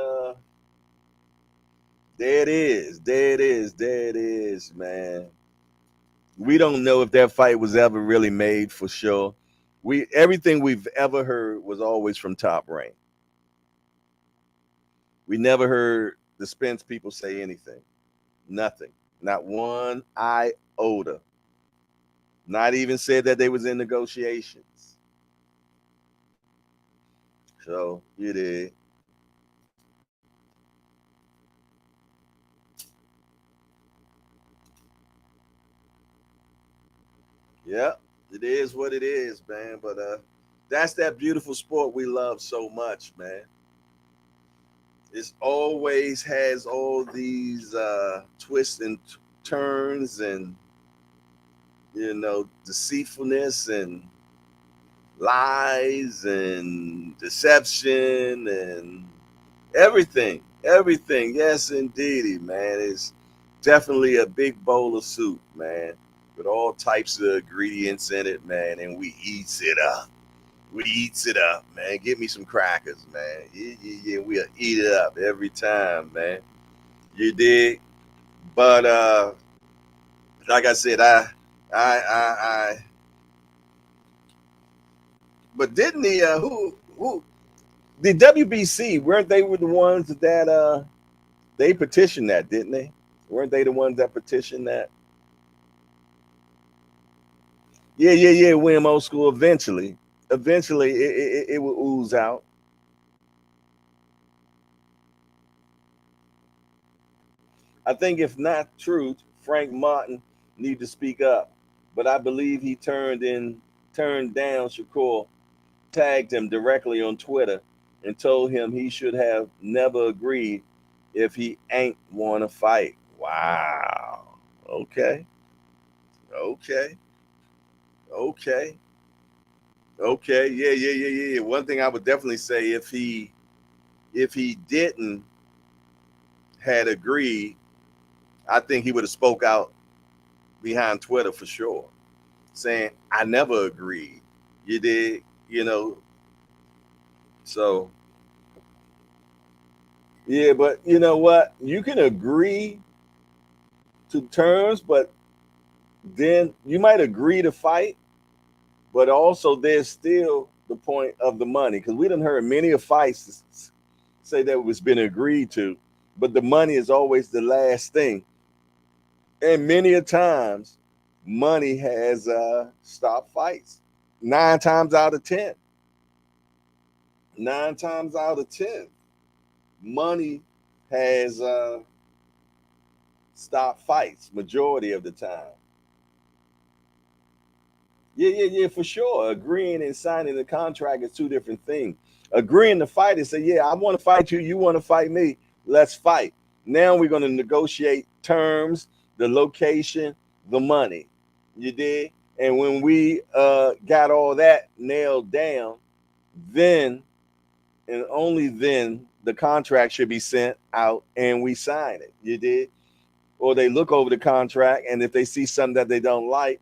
There it is. There it is, man. We don't know if that fight was ever really made for sure. Everything we've ever heard was always from Top Rank. We never heard the Spence people say anything. Nothing. Not one iota. Not even said that they was in negotiations. So you did. Yeah, it is what it is, man. But that's that beautiful sport we love so much, man. It always has all these twists and turns and deceitfulness and lies and deception and everything. Yes, indeedy, man. It's definitely a big bowl of soup, man, with all types of ingredients in it, man, and we eats it up. We eats it up, man. Give me some crackers, man. Yeah. We'll eat it up every time, man. You dig? But like I said, I but didn't the who the WBC, weren't they were the ones that they petitioned that, didn't they? Weren't they the ones that petitioned that? Yeah. William Old School. Eventually, it will ooze out. I think if not truth, Frank Martin need to speak up. But I believe he turned down Shakur, tagged him directly on Twitter, and told him he should have never agreed if he ain't want to fight. Wow. Okay. Okay. Okay. Okay. Yeah. One thing I would definitely say, if he didn't had agreed, I think he would have spoke out behind Twitter for sure, saying I never agreed. You dig? You know, so yeah, but you know what? You can agree to terms, but then you might agree to fight, but also there's still the point of the money because we done heard many of fights say that it was been agreed to, but the money is always the last thing. And many a times, money has stopped fights. 9 times out of 10. 9 times out of 10, money has stopped fights majority of the time. Yeah, for sure. Agreeing and signing the contract is two different things. Agreeing to fight is say, yeah, I want to fight you, you want to fight me, let's fight. Now we're going to negotiate terms, the location, the money. You did? And when we got all that nailed down, then and only then the contract should be sent out and we sign it. You did? Or they look over the contract and if they see something that they don't like,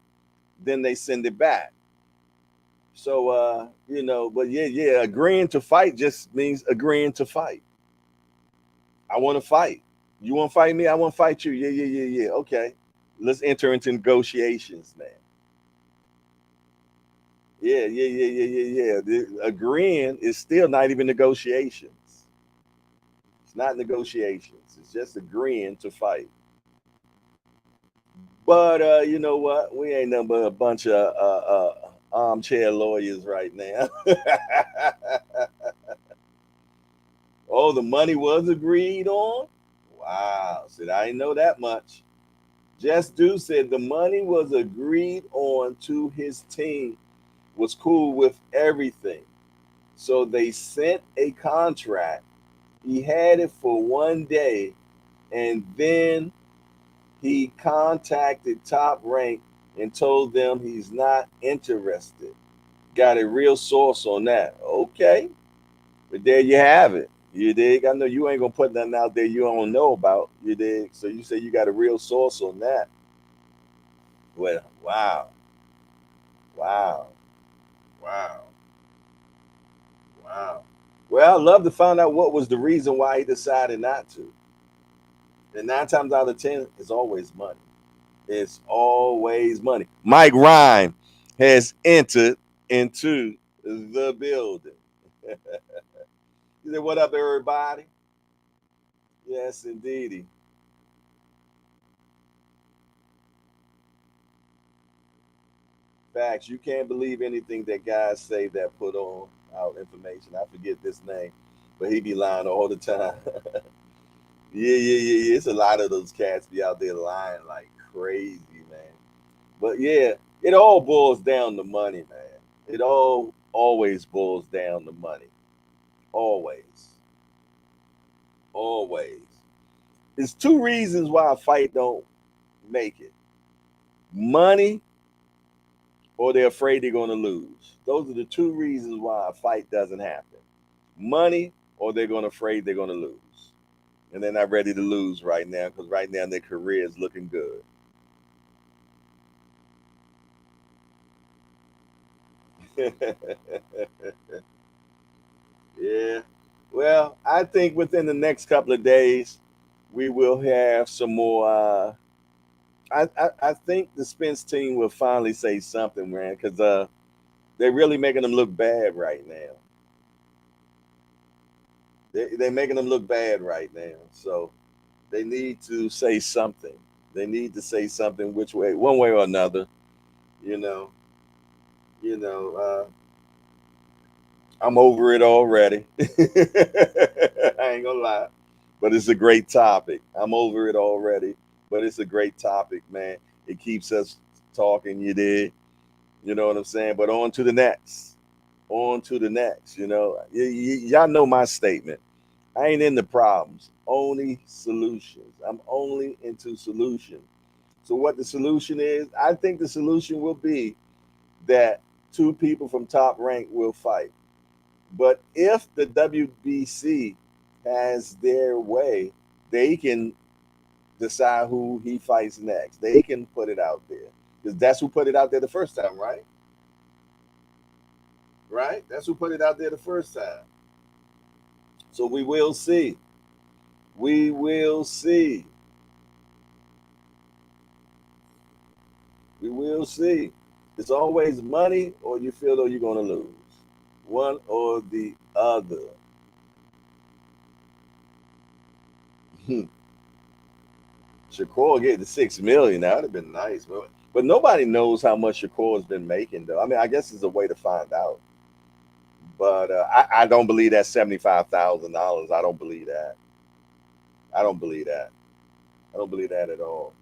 then they send it back. So but yeah, agreeing to fight just means agreeing to fight. I want to fight. You want to fight me? I want to fight you. Yeah. Okay. Let's enter into negotiations, man. Yeah. Agreeing is still not even negotiations. It's not negotiations. It's just agreeing to fight. But you know what? We ain't nothing but a bunch of armchair lawyers right now. Oh, the money was agreed on? Wow. Said I didn't know that much. Just Do said the money was agreed on to his team, was cool with everything. So they sent a contract. He had it for 1 day, and then he contacted Top Rank and told them he's not interested. Got a real source on that. Okay. But there you have it. You dig? I know you ain't gonna put nothing out there you don't know about. You dig? So you say you got a real source on that. Well, wow, wow, wow, wow. Well, I'd love to find out what was the reason why he decided not to. And 9 times out of 10, it's always money. It's always money. Mike Rhyme has entered into the building. He said, "What up, everybody?" Yes, indeedy. Facts. You can't believe anything that guys say that put on out information. I forget this name, but he be lying all the time. Yeah. It's a lot of those cats be out there lying like crazy, man. But yeah, it all boils down to money, man. It all always boils down to money. Always. Always. There's two reasons why a fight don't make it. Money or they're afraid they're going to lose. Those are the two reasons why a fight doesn't happen. Money or they're going to afraid they're going to lose. And they're not ready to lose right now because right now their career is looking good. Yeah. Well, I think within the next couple of days, we will have some more. I think the Spence team will finally say something, man, because they're really making them look bad right now. They're making them look bad right now. So they need to say something. They need to say something, which way, one way or another. You know, you know. I'm over it already. I ain't gonna lie, but it's a great topic. I'm over it already, but it's a great topic, man. It keeps us talking. You did, you know what I'm saying? But on to the next. On to the next. Y'all know my statement. I ain't into problems, only solutions. I'm only into solutions. So what the solution is, I think the solution will be that two people from Top Rank will fight. But if the WBC has their way, they can decide who he fights next. They can put it out there because that's who put it out there the first time, right? right? That's who put it out there the first time. So we will see. We will see. We will see. It's always money, or you feel though you're going to lose. One or the other. Shakur getting the 6 million. That would have been nice, but nobody knows how much Shakur's been making, though. I mean, I guess it's a way to find out. But I don't believe that $75,000. I don't believe that. I don't believe that. I don't believe that at all.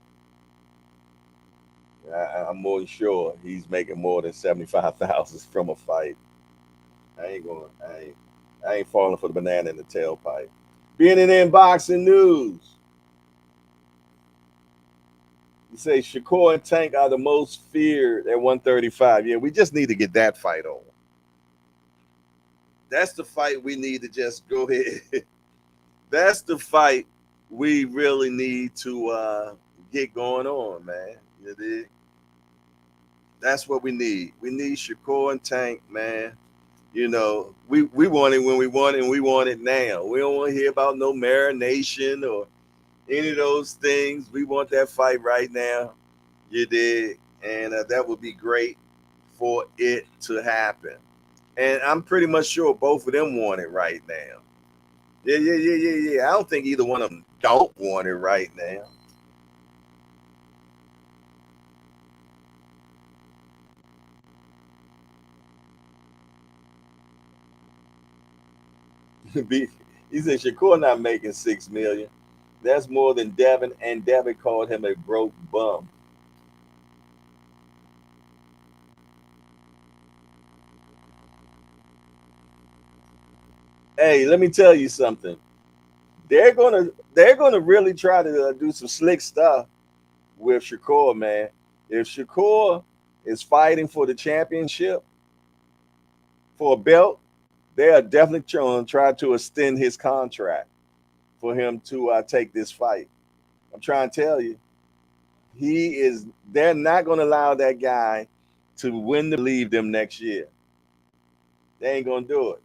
I'm more than sure he's making more than 75,000 from a fight. I ain't going. I ain't falling for the banana in the tailpipe. Being in boxing news, you say Shakur and Tank are the most feared at 135. Yeah, we just need to get that fight on. That's the fight we need to just go ahead. That's the fight we really need to get going on, man. You dig? That's what we need. We need Shakur and Tank, man. You know, we want it when we want it, and we want it now. We don't want to hear about no marination or any of those things. We want that fight right now. You did, and that would be great for it to happen. And I'm pretty much sure both of them want it right now. Yeah. I don't think either one of them don't want it right now. He said Shakur not making 6 million. That's more than Devin, and Devin called him a broke bum. Hey, let me tell you something. They're gonna really try to do some slick stuff with Shakur, man. If Shakur is fighting for the championship for a belt, they are definitely trying to try to extend his contract for him to take this fight. I'm trying to tell you, he is. They're not going to allow that guy to win the leave them next year. They ain't going to do it.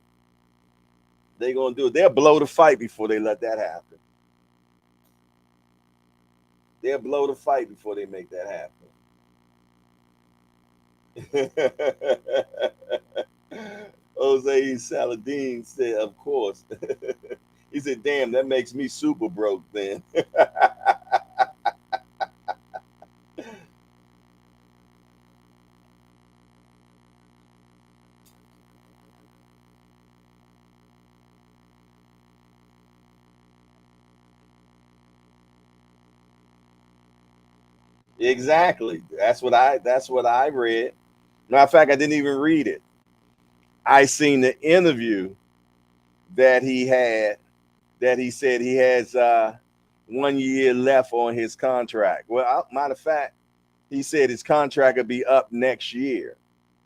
They're going to do it. They'll blow the fight before they let that happen. They'll blow the fight before they make that happen. Jose Saladin said, "Of course." He said, "Damn, that makes me super broke then." Exactly. That's what I read. Matter of fact, I didn't even read it. I seen the interview that he had that he said he has 1 year left on his contract. Well, matter of fact, he said his contract will be up next year.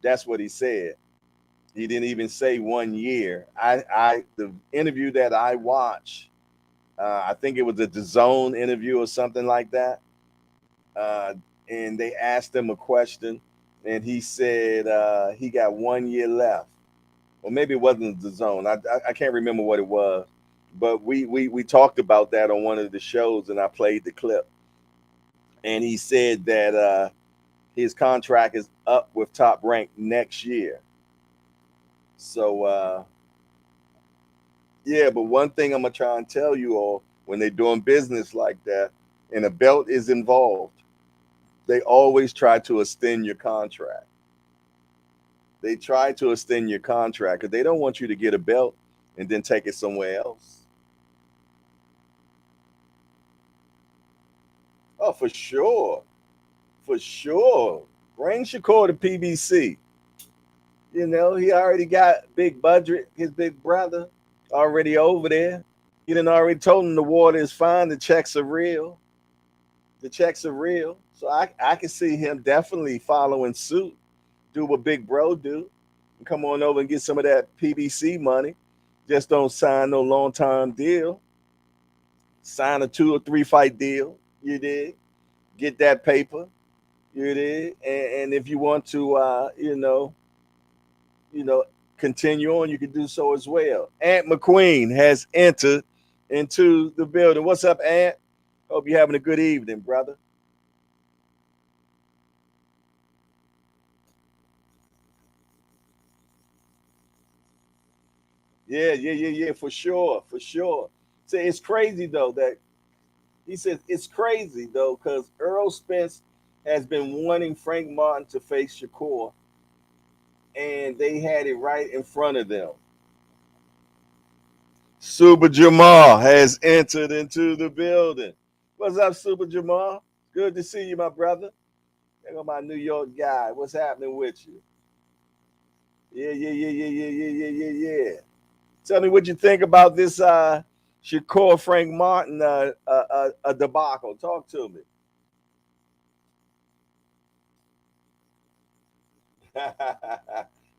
That's what he said. He didn't even say 1 year. The interview that I watched, I think it was a DAZN interview or something like that. Uh, and they asked him a question, and he said he got 1 year left, or maybe it wasn't the zone. I can't remember what it was, but we talked about that on one of the shows, and I played the clip. And he said that his contract is up with Top Rank next year. So yeah, but one thing I'm gonna try and tell you all, when they're doing business like that, and a belt is involved, they always try to extend your contract. They try to extend your contract because they don't want you to get a belt and then take it somewhere else. Oh, for sure. For sure. Bring Shakur to PBC. You know, he already got big budget, his big brother already over there. He done already told him the water is fine, the checks are real. The checks are real. So I can see him definitely following suit, do what Big Bro do, and come on over and get some of that PBC money. Just don't sign no long term deal. Sign a 2 or 3 fight deal. You did. Get that paper. You did. And if you want to, you know, continue on, you can do so as well. Ant McQueen has entered into the building. What's up, Ant? Hope you're having a good evening, brother. Yeah, for sure, for sure. See, it's crazy though that he says it's crazy though because Earl Spence has been wanting Frank Martin to face Shakur, and they had it right in front of them. Super Jamal has entered into the building. What's up, Super Jamal? Good to see you, my brother. There go my New York guy. What's happening with you? Yeah. Tell me what you think about this Shakur Frank Martin debacle. Talk to me.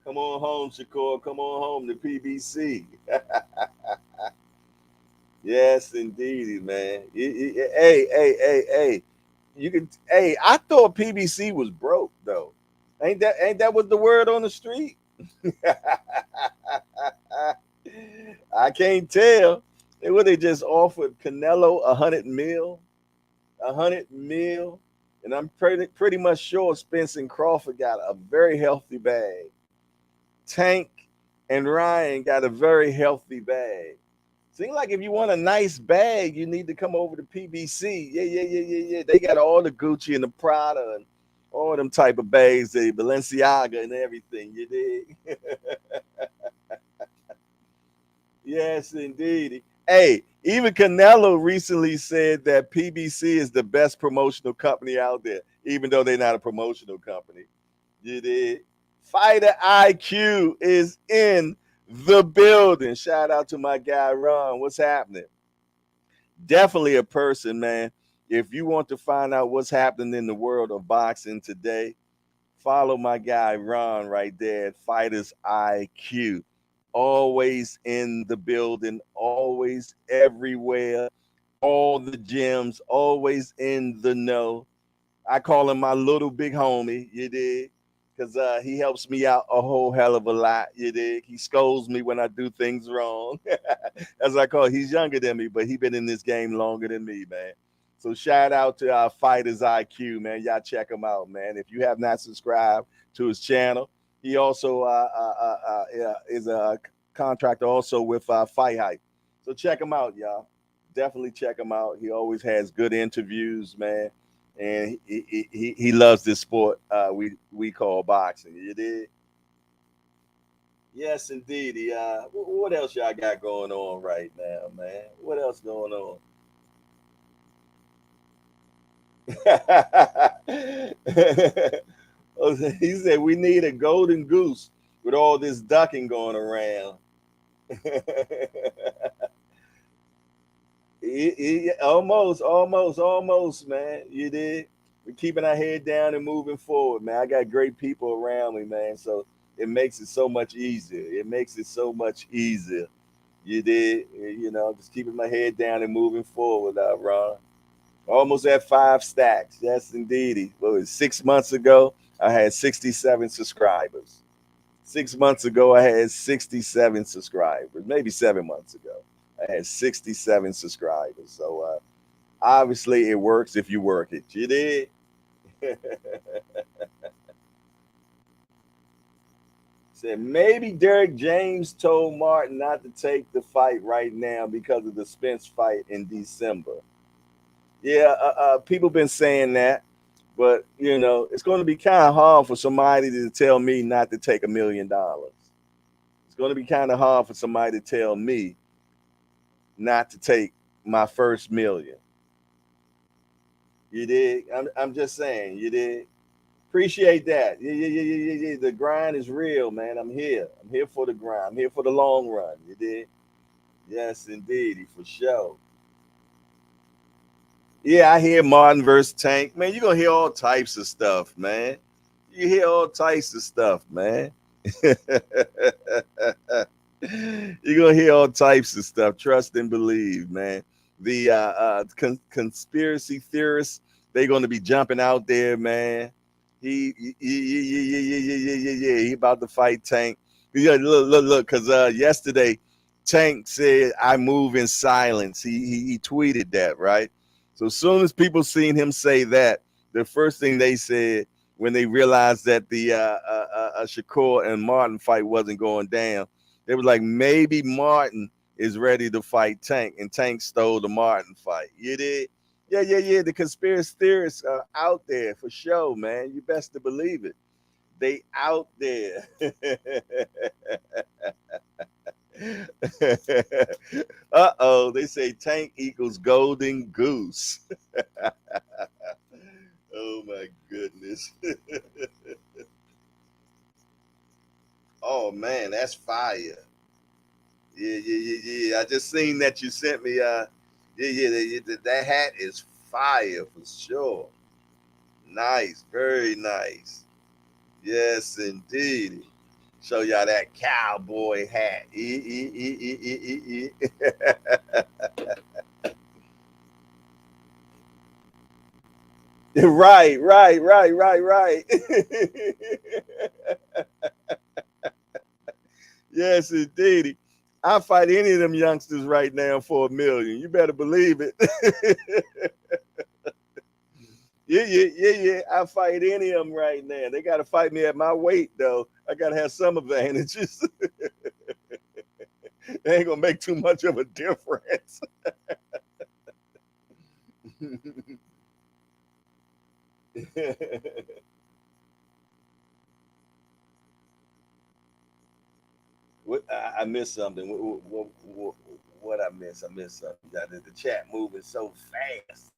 Come on home, Shakur. Come on home to PBC. Yes, indeed, man. Hey. You can. Hey, I thought PBC was broke though. Ain't that what the word on the street? I can't tell. They just offered Canelo 100 mil, 100 mil, and I'm pretty much sure Spence and Crawford got a very healthy bag. Tank and Ryan got a very healthy bag. Seems like if you want a nice bag, you need to come over to PBC. Yeah. They got all the Gucci and the Prada and all them type of bags, the Balenciaga and everything. You dig? Yes, indeed. Hey, even Canelo recently said that PBC is the best promotional company out there, even though they're not a promotional company. You did. Fighter IQ is in the building. Shout out to my guy Ron. What's happening? Definitely a person, man. If you want to find out what's happening in the world of boxing today, follow my guy Ron right there at Fighters IQ. Always in the building, always everywhere, all the gyms, always in the know. I call him my little big homie, you dig? Because he helps me out a whole hell of a lot, you dig? He scolds me when I do things wrong. As I call it, he's younger than me, but he been in this game longer than me, man. So shout out to our Fighters IQ, man. Y'all check him out, man. If you have not subscribed to his channel, he also is a contractor also with Fight Hype. So check him out, y'all. Definitely check him out. He always has good interviews, man, and he loves this sport we call boxing. You did? Yes, indeed. What else y'all got going on right now, man? What else going on? He said we need a golden goose with all this ducking going around. Almost, man. You did. We're keeping our head down and moving forward, man. I got great people around me, man. So it makes it so much easier. It makes it so much easier. You did. Just keeping my head down and moving forward, Ron. Almost at 5 stacks. Yes, indeed. What was it, 6 months ago? I had 67 subscribers. 6 months ago, I had 67 subscribers. Maybe 7 months ago, I had 67 subscribers. So obviously, it works if you work it. You did. Said maybe Derek James told Martin not to take the fight right now because of the Spence fight in December. Yeah, people been saying that, but it's going to be kind of hard for somebody to tell me not to take $1 million. It's going to be kind of hard for somebody to tell me not to take my first million. You did. I'm just saying. You did. Appreciate that. Yeah. The grind is real, man. I'm here. I'm here for the grind. I'm here for the long run. You did. Yes, indeed, for sure. Yeah, I hear Martin versus Tank. Man, you're gonna hear all types of stuff, man. You hear all types of stuff, man. You're gonna hear all types of stuff. Trust and believe, man. The conspiracy theorists, they're gonna be jumping out there, man. He about to fight Tank. Yeah, look, because yesterday Tank said I move in silence. He tweeted that, right? So as soon as people seen him say that, the first thing they said when they realized that the Shakur and Martin fight wasn't going down, they were like, maybe Martin is ready to fight Tank, and Tank stole the Martin fight. You did? Yeah. The conspiracy theorists are out there for sure, man. You best to believe it. They out there. Uh-oh, they say Tank equals golden goose. Oh my goodness. Oh man, that's fire. Yeah. I just seen that you sent me that hat is fire for sure. Nice, very nice. Yes, indeed. Show y'all that cowboy hat. Right. Yes, indeed. I fight any of them youngsters right now for $1 million. You better believe it. Yeah. I fight any of them right now. They got to fight me at my weight, though. I got to have some advantages. They ain't gonna make too much of a difference. I missed something. What I missed? I missed something. The chat moving so fast.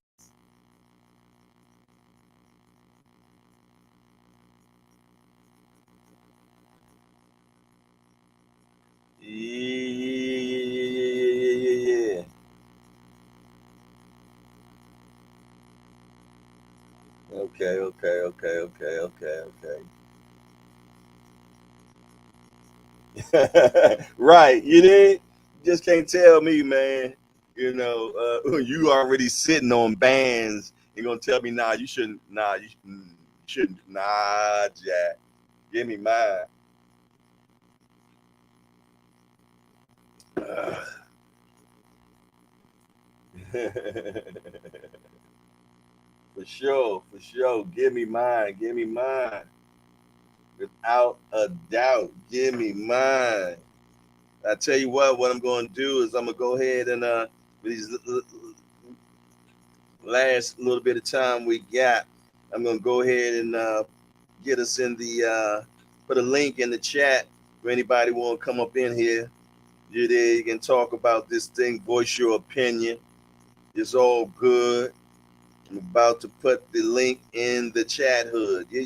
Yeah. Okay. Right, you did. Just can't tell me, man. You already sitting on bands. You're gonna tell me, nah, you shouldn't. Nah, you shouldn't. Nah, Jack, give me mine. For sure. Give me mine. Give me mine. Without a doubt, give me mine. I tell you what I'm going to do is I'm going to go ahead and these last little bit of time we got, I'm going to go ahead and get us in the put a link in the chat for anybody want to come up in here. You there, you can talk about this thing, voice your opinion. It's all good. I'm about to put the link in the chat hood. Yeah.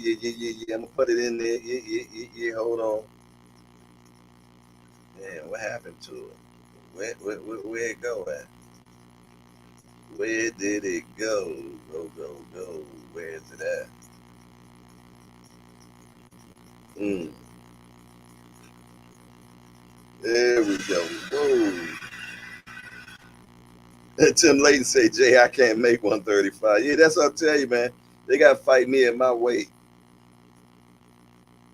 I'm gonna put it in there. Yeah. Hold on. Man, what happened to it? Where it go at? Where did it go? Go. Where is it at? Mm. There we go. Whoa. Tim Layton say, Jay, I can't make 135. Yeah, that's what I'll tell you, man. They got to fight me at my weight.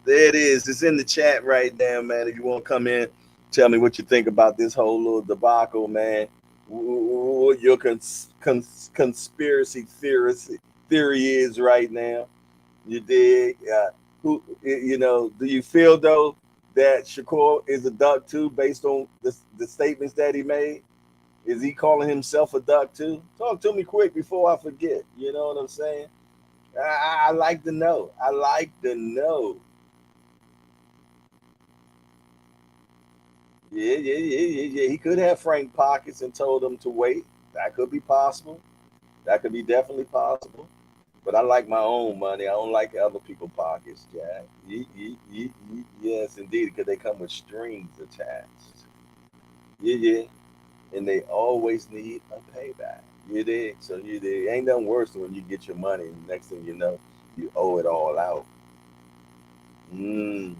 There it is. It's in the chat right now, man. If you want to come in, tell me what you think about this whole little debacle, man. What your conspiracy theory is right now. You dig? Do you feel, though, that Shakur is a duck, too, based on the statements that he made? Is he calling himself a duck too? Talk to me quick before I forget. You know what I'm saying? I like to know. I like to know. Yeah. He could have Frank pockets and told him to wait. That could be possible. That could be definitely possible. But I like my own money. I don't like other people's pockets, Jack. Yes, indeed, because they come with strings attached. Yeah. And they always need a payback. You did. So you did. Ain't nothing worse than when you get your money and next thing you know, you owe it all out. Mm.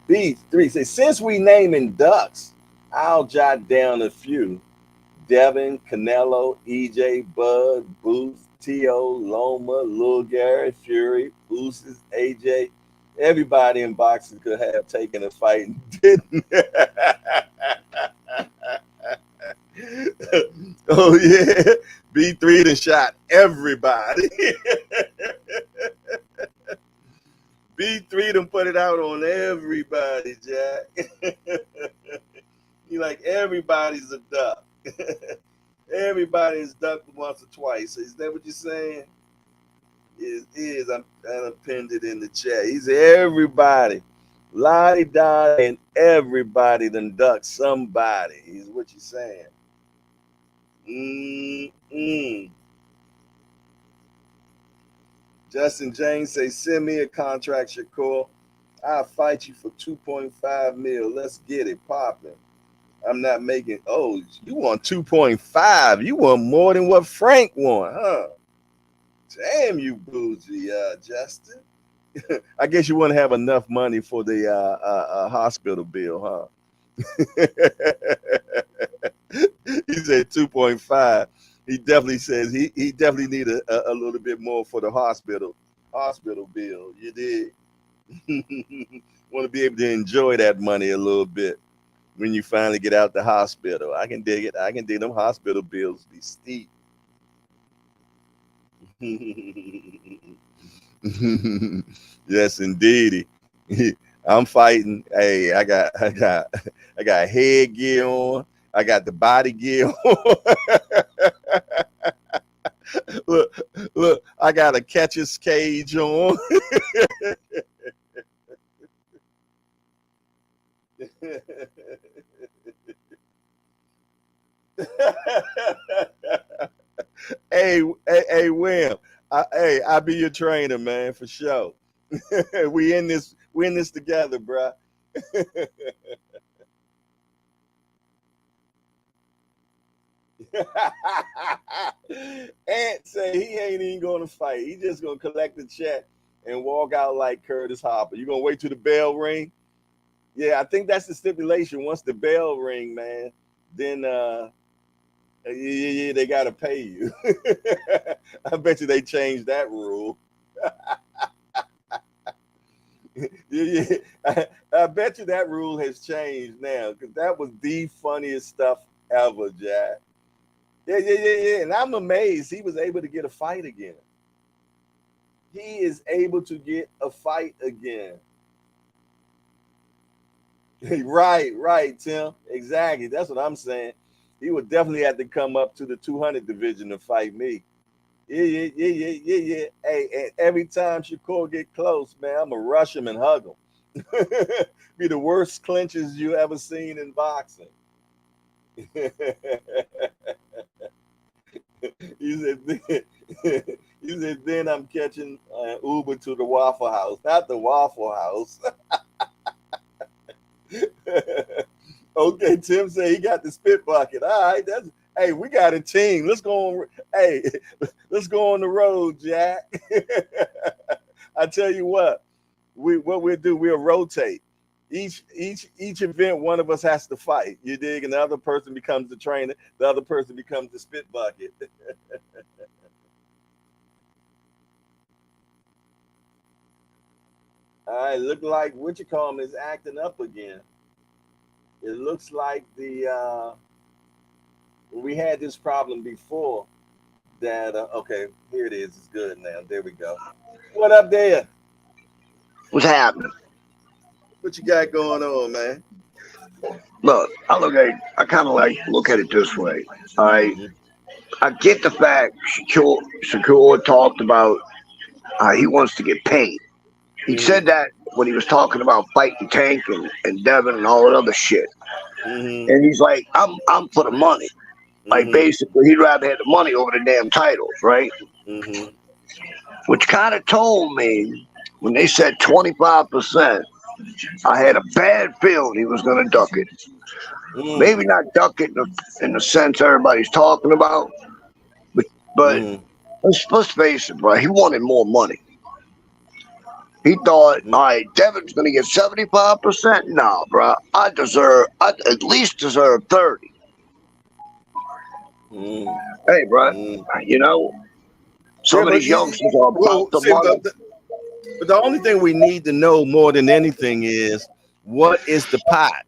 B3 say, since we naming ducks, I'll jot down a few. Devin, Canelo, EJ, Bud, Booth, T.O., Loma, Lil Gary, Fury, Booses, AJ. Everybody in boxing could have taken a fight and didn't. Oh yeah, B3 done shot everybody. B3 done put it out on everybody, Jack. You like everybody's a duck. Everybody's ducked once or twice. Is that what you're saying? It is. I pinned it in the chat. He said everybody, lottie dottie, and everybody done ducked somebody. Is what you're saying. Justin James say, send me a contract, Shakur. I'll fight you for 2.5 mil. Let's get it popping. I'm not making. Oh, you want 2.5? You want more than what Frank want, huh? Damn you, bougie, Justin. I guess you wouldn't have enough money for the hospital bill, huh? He said 2.5. He definitely says he definitely need a little bit more for the hospital bill. You did. Want to be able to enjoy that money a little bit when you finally get out the hospital. I can dig it. I can dig them hospital bills be steep. Yes, indeed. I'm fighting. Hey, I got headgear on. I got the body gear on. Look, I got a catcher's cage on. Hey, Wim. I'll be your trainer, man, for sure. we in this together, bro. Ant say he ain't even gonna fight. He just gonna collect the check and walk out like Curtis Hopper. You gonna wait till the bell ring? Yeah, I think that's the stipulation. Once the bell ring, man, then they gotta pay you. I bet you they changed that rule. Yeah. I bet you that rule has changed now, because that was the funniest stuff ever, Jack. Yeah. And I'm amazed he was able to get a fight again. He is able to get a fight again. Right, Tim. Exactly. That's what I'm saying. He would definitely have to come up to the 200 division to fight me. Yeah. Hey, and every time Shakur get close, man, I'm going to rush him and hug him. Be the worst clinches you ever seen in boxing. He said, then I'm catching Uber to the Waffle House. Not the Waffle House. Okay, Tim said he got the spit bucket. All right, hey, we got a team. Let's go on. Hey, let's go on the road, Jack. I tell you what we'll do, we'll rotate. Each event, one of us has to fight. You dig? And the other person becomes the trainer. The other person becomes the spit bucket. All right, look like what you call him is acting up again. It looks like we had this problem before. That okay, here it is. It's good now. There we go. What up there? What's happening? What you got going on, man? Look, I kind of like look at it this way. I get the fact Shakur talked about he wants to get paid. He said that when he was talking about fighting Tank and Devin and all that other shit. And he's like, I'm for the money. Like basically, he'd rather have the money over the damn titles, right? Which kind of told me when they said 25%. I had a bad feeling he was going to duck it. Maybe not duck it in the sense everybody's talking about, but let's face it, bro. He wanted more money. He thought, all right, Devin's going to get 75%. No, bro. I at least deserve 30. Hey, bro. You know, some of these youngsters are about the money. But the only thing we need to know more than anything is what is the pot?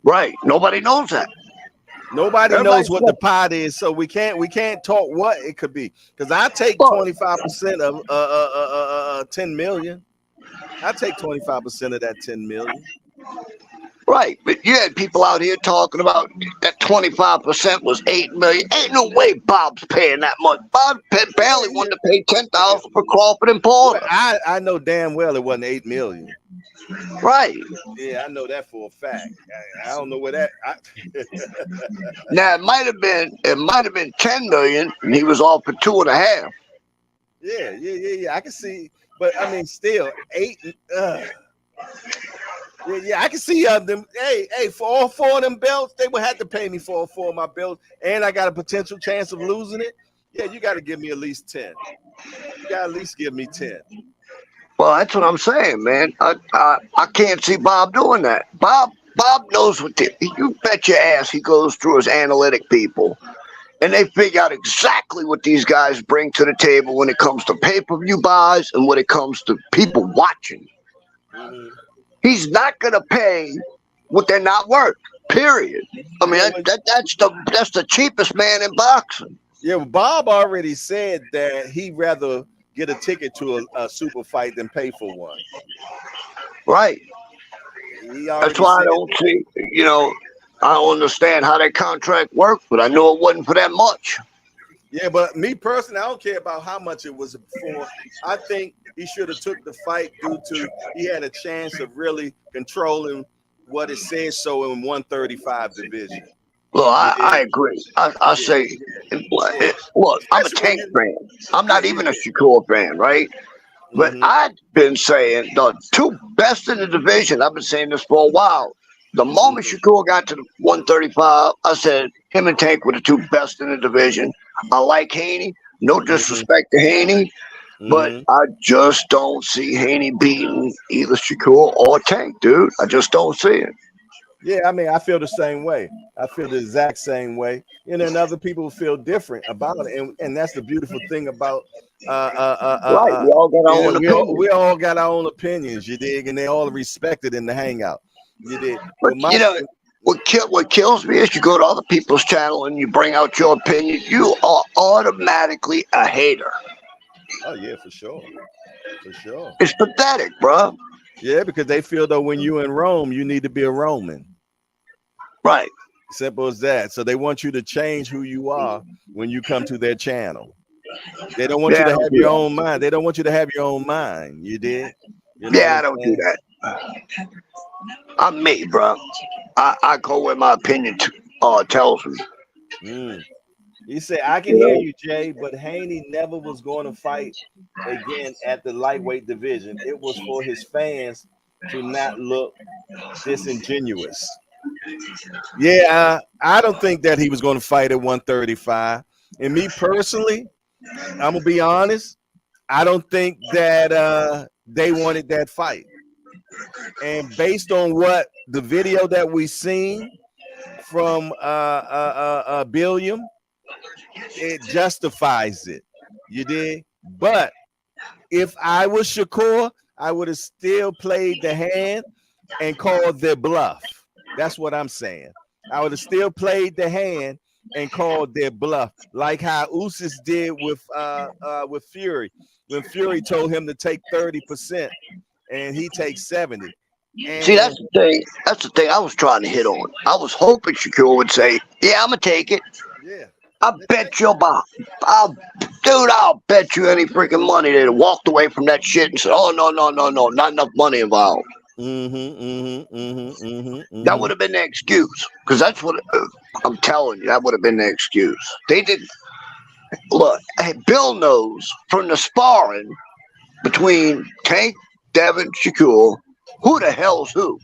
Right. Nobody knows that. Nobody knows Everybody's what the pot is, so we can't talk what it could be. Because I take well, 25% of 10 million. I take 25% of that 10 million. right. But you had people out here talking about that 25% was 8 million. Ain't no way Bob's paying that much. Bob barely wanted to pay 10,000 for Crawford and Well, Porter. I know damn well it wasn't 8 million. Right. Yeah, I know that for a fact. I don't know where that. Now it might have been 10 million, and he was off for 2.5. Yeah. I can see, but I mean, still 8. Yeah. I can see them. Hey, for all 4 of them belts, they would have to pay me for all 4 of my belts, and I got a potential chance of losing it. Yeah, you got to give me at least 10. You got to at least give me 10. Well, that's what I'm saying, man. I can't see Bob doing that. Bob knows what you bet your ass he goes through his analytic people, and they figure out exactly what these guys bring to the table when it comes to pay-per-view buys and when it comes to people watching. Mm-hmm. He's not gonna pay what they're not worth. Period. I mean, that's the cheapest man in boxing. Yeah, well, Bob already said that he'd rather get a ticket to a super fight than pay for one. Right. That's why I don't see. I don't understand how that contract worked, but I know it wasn't for that much. Yeah, but me personally, I don't care about how much it was for. I think he should have took the fight due to he had a chance of really controlling what it says so in 135 division. Well, I agree. I say, look, I'm a Tank fan. I'm not even a Shakur fan, right? But I've been saying the 2 best in the division. I've been saying this for a while. The moment Shakur got to the 135, I said him and Tank were the 2 best in the division. I like Haney. No disrespect to Haney, but I just don't see Haney beating either Shakur or Tank, dude. I just don't see it. Yeah, I mean, I feel the same way. I feel the exact same way. And then other people feel different about it. And that's the beautiful thing about right. We all got our own opinions. We all got our own opinions, you dig, and they all respected in the hangout. You dig. But what kills me is you go to other people's channel and you bring out your opinion, you are automatically a hater. Oh yeah, for sure. For sure. It's pathetic, bro. Yeah, because they feel though when you're in Rome, you need to be a Roman. Right. Simple as that. So they want you to change who you are when you come to their channel. They don't want you to have your own mind. They don't want you to have your own mind. You did? You know I don't do that. I'm me, bro. I go where my opinion tells me. He said, I can hear you, Jay, but Haney never was going to fight again at the lightweight division. It was for his fans to not look disingenuous. Yeah, I don't think that he was going to fight at 135. And me personally, I'm going to be honest, I don't think that they wanted that fight. And based on what the video that we seen from Billiam, it justifies it. You did. But if I was Shakur, I would have still played the hand and called their bluff. That's what I'm saying. I would have still played the hand and called their bluff, like how Usyk did with Fury. When Fury told him to take 30% and he takes 70%. And see, that's the thing. That's the thing I was trying to hit on. I was hoping Shakur would say, "Yeah, I'm gonna take it." Yeah. I bet you I'll bet you any freaking money they'd walked away from that shit and said, "Oh no, not enough money involved." That would have been the excuse, because that's what I'm telling you. That would have been the excuse. They didn't look. Bill knows from the sparring between Tank, Devin, Shakur, who the hell's who.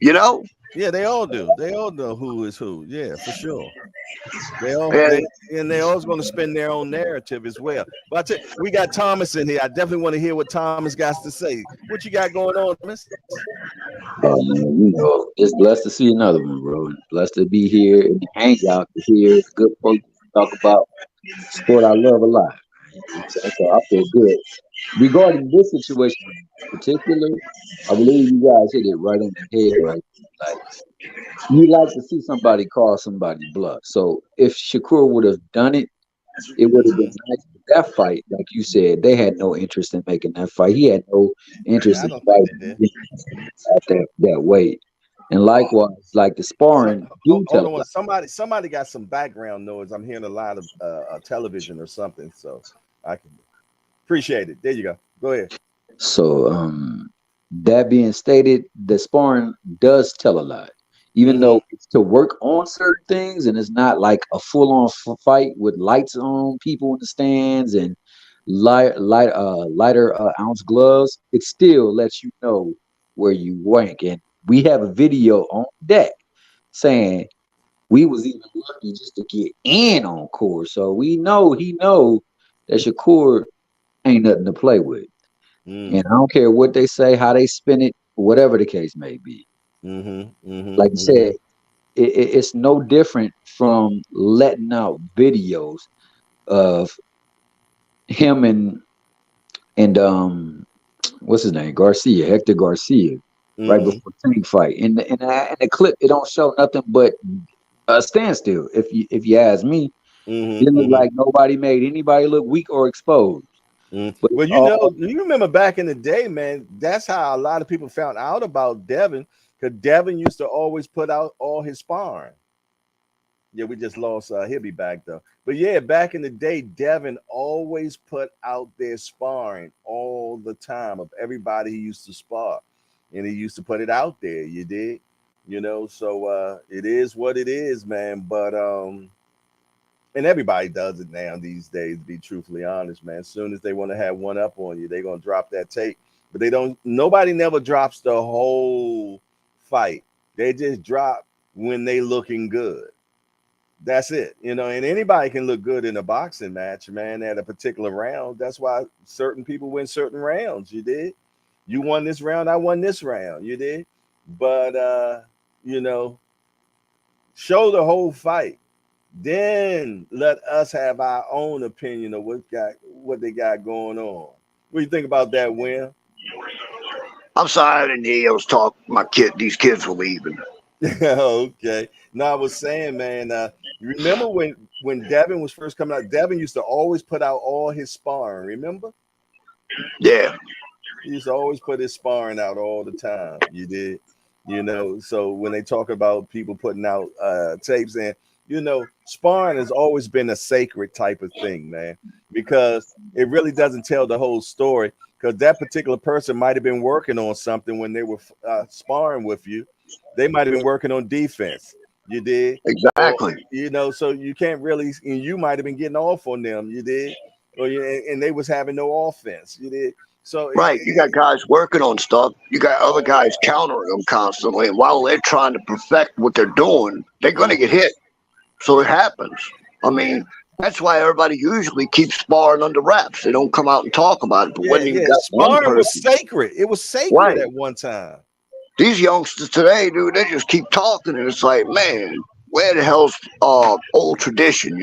You know? Yeah, they all do. They all know who is who. Yeah, for sure. They're always going to spin their own narrative as well. But we got Thomas in here. I definitely want to hear what Thomas got to say. What you got going on, Thomas? It's blessed to see another one, bro. Blessed to be here and hang out to hear good folks talk about sport I love a lot. So I feel good regarding this situation in particular. I believe you guys hit it right on the head, right? Like you like to see somebody call somebody bluff. So if Shakur would have done it, it would have been nice. That fight, like you said, they had no interest in making that fight. He had no Yeah, interest I in don't think they did. fighting at that weight. And likewise, like the sparring do tell Hold a on, lot. somebody got some background noise. I'm hearing a lot of television or something, so I can appreciate it. There you go. Go ahead. So, that being stated, the sparring does tell a lot. Even Mm-hmm. though it's to work on certain things and it's not like a full on fight with lights on, people in the stands and lighter ounce gloves, it still lets you know where you rank. And we have a video on deck saying we was even lucky just to get in on Core. So we know he know that Shakur ain't nothing to play with. And I don't care what they say, how they spin it, whatever the case may be. Mm-hmm. Like you Mm-hmm. said, it's no different from letting out videos of him and what's his name, Hector Garcia, right Mm-hmm. before the tank fight. In the clip, it don't show nothing but a standstill. If you ask me, it Mm-hmm. looked Mm-hmm. like nobody made anybody look weak or exposed. But Well, you remember back in the day, man. That's how a lot of people found out about Devin, because Devin used to always put out all his sparring. Yeah, we just lost. He'll be back though. But yeah, back in the day, Devin always put out their sparring all the time of everybody he used to spar, and he used to put it out there. You did, So it is what it is, man. But and everybody does it now these days. To be truthfully honest, man. As soon as they want to have one up on you, they're gonna drop that tape. But they don't. Nobody never drops the whole fight. They just drop when they looking good. That's it, and anybody can look good in a boxing match, man, at a particular round. That's why certain people win certain rounds. You did. You won this round, I won this round. You did. But you know, show the whole fight. Then let us have our own opinion of what they got going on. What do you think about that, Win? I'm sorry I didn't hear you. I was talking. These kids were leaving. Okay. No, I was saying, man, you remember when Devin was first coming out, Devin used to always put out all his sparring, remember? Yeah, He used to always put his sparring out all the time. You did. So when they talk about people putting out tapes, and sparring has always been a sacred type of thing, man, because it really doesn't tell the whole story, because that particular person might have been working on something when they were sparring with you. They might have been working on defense. You did. Or exactly. so you can't really, and you might have been getting off on them. You did. Or and they was having no offense. You did. So Right. You got guys working on stuff. You got other guys countering them constantly. And while they're trying to perfect what they're doing, they're going to get hit. So it happens. I mean, that's why everybody usually keeps sparring under wraps. They don't come out and talk about it. But when you yeah, got one sparring was person, sacred. It was sacred right? at one time. These youngsters today, dude, they just keep talking, and it's like, man, where the hell's old tradition?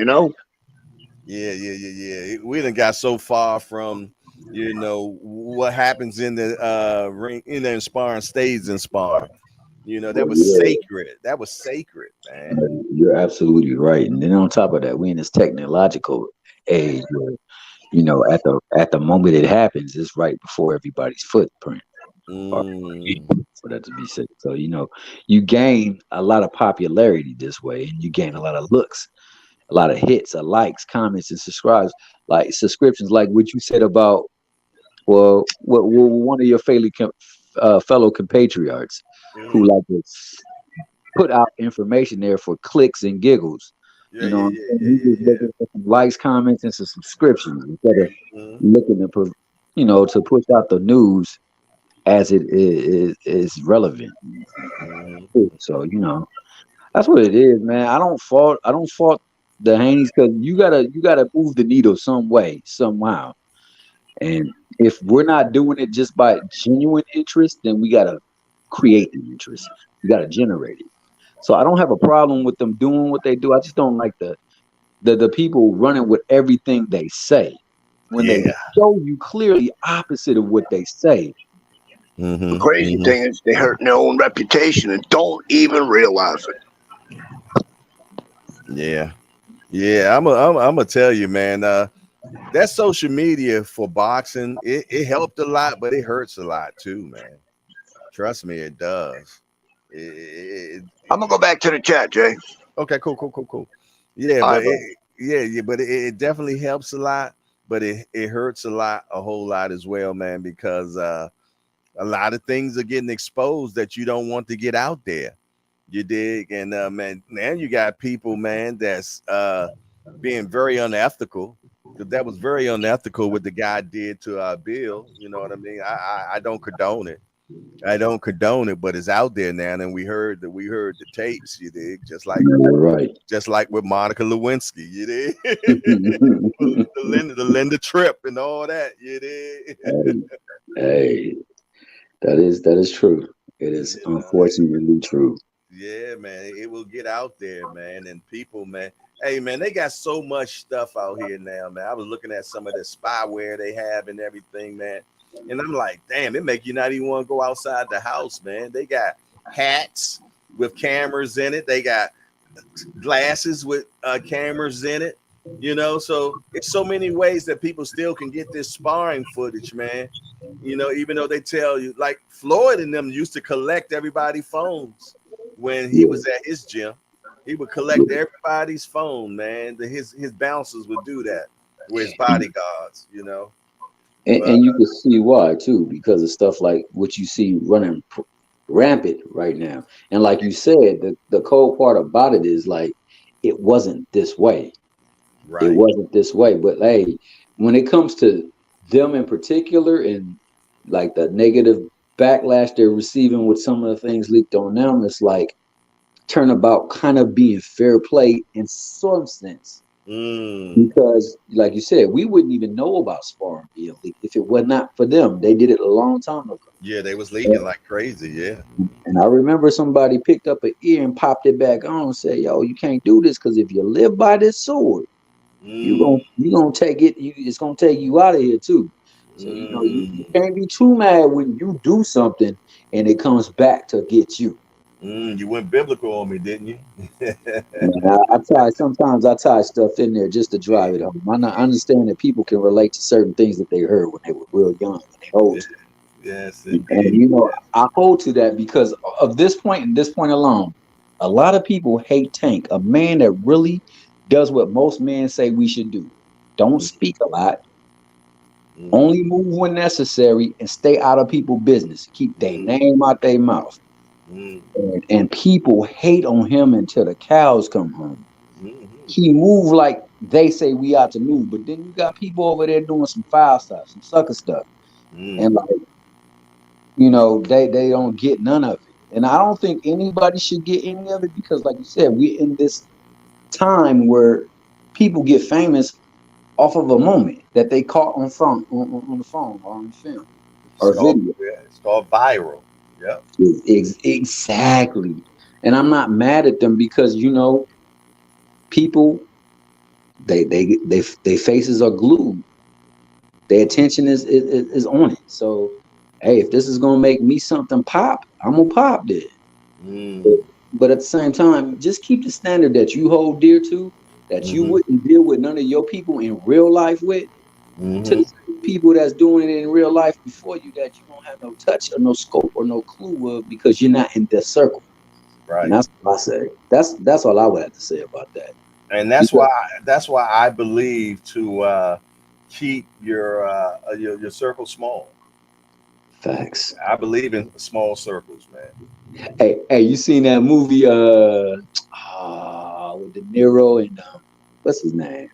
Yeah. We done got so far from, what happens in the ring, in the sparring stays in sparring. That well, was yeah, sacred. That was sacred, man. you're absolutely right. And then on top of that, we're in this technological age where, at the moment it happens, it's right before everybody's footprint or Mm, for that to be said. So, you gain a lot of popularity this way, and you gain a lot of looks, a lot of hits, likes, comments, and subscriptions, like what you said about, well, one of your fellow compatriots who mm. like to put out information there for clicks and giggles. Yeah, You know yeah, what I'm yeah, saying? yeah, He's yeah, just looking for some likes, comments, and some subscriptions instead of yeah. Mm, looking to push out the news as it is relevant. mm, So, that's what it is, man. I don't fault the Haney's, because you gotta move the needle some way, somehow. And if we're not doing it just by genuine interest, then we gotta create the interest. We gotta generate it. So I don't have a problem with them doing what they do. I just don't like the people running with everything they say. when they show you clearly opposite of what they say. The crazy thing is they hurt their own reputation and don't even realize it. Yeah. I'm gonna tell you, man. That social media for boxing, it helped a lot, but it hurts a lot too, man. Trust me, it does. I'm gonna go back to the chat, Jay. Okay, cool. Yeah, All but right, but it definitely helps a lot, but it hurts a whole lot as well, man, because a lot of things are getting exposed that you don't want to get out there. You dig? And man, now you got people, man, that's being very unethical. That was very unethical what the guy did to Bill. You know what I mean? I don't condone it. I don't condone it, but it's out there now, and we heard the tapes. You dig? Right. Just like with Monica Lewinsky. You dig? the Linda Tripp and all that. You dig? Hey, that is true. It is unfortunately true. Yeah, man, it will get out there, man, and people, man. Hey, man, they got so much stuff out here now, man. I was looking at some of the spyware they have and everything, man, and I'm like, damn, it make you not even want to go outside the house, man. They got hats with cameras in it. They got glasses with cameras in it. You know, so it's so many ways that people still can get this sparring footage, man. You know, even though they tell you, like Floyd and them used to collect everybody's phones when he was at his gym. He would collect everybody's phone, man. His bouncers would do that with his bodyguards, you know. And you can see why too, because of stuff like what you see running rampant right now. And like you said, the cold part about it is like it wasn't this way. Right. It wasn't this way. But hey, when it comes to them in particular and like the negative backlash they're receiving with some of the things leaked on them, it's like turnabout kind of being fair play in some sense. Because like you said, we wouldn't even know about sparring being leaked if it was not for them. They did it a long time ago. Yeah, they was leaking like crazy. Yeah. And I remember somebody picked up an ear and popped it back on and said, yo, you can't do this because if you live by this sword, you gonna take it. It's gonna take you out of here too. So you know you can't be too mad when you do something and it comes back to get you. You went biblical on me, didn't you? Sometimes I tie stuff in there just to drive it home. I understand that people can relate to certain things that they heard when they were real young and they hold to. Yes, and you know I hold to that because of this point and this point alone. A lot of people hate Tank, a man that really does what most men say we should do. Don't speak a lot. Only move when necessary and stay out of people's business. Keep their name out their mouth. And people hate on him until the cows come home. He move like they say we ought to move, but then you got people over there doing some foul stuff, some sucker stuff. And like, you know, they don't get none of it. And I don't think anybody should get any of it because like you said, we're in this time where people get famous off of a moment that they caught on the phone or on film or video. It's called viral. Yeah, exactly. And I'm not mad at them because you know, people they faces are glued. Their attention is on it. So hey, if this is gonna make me something pop, I'm gonna pop it. But at the same time, just keep the standard that you hold dear to, that you wouldn't deal with none of your people in real life with, to the people that's doing it in real life before you that you don't have no touch or no scope or no clue of because you're not in their circle. Right. And that's what I say. That's all I would have to say about that. And that's why I believe to keep your circle small. Facts. I believe in small circles, man. Hey, you seen that movie with De Niro and what's his name?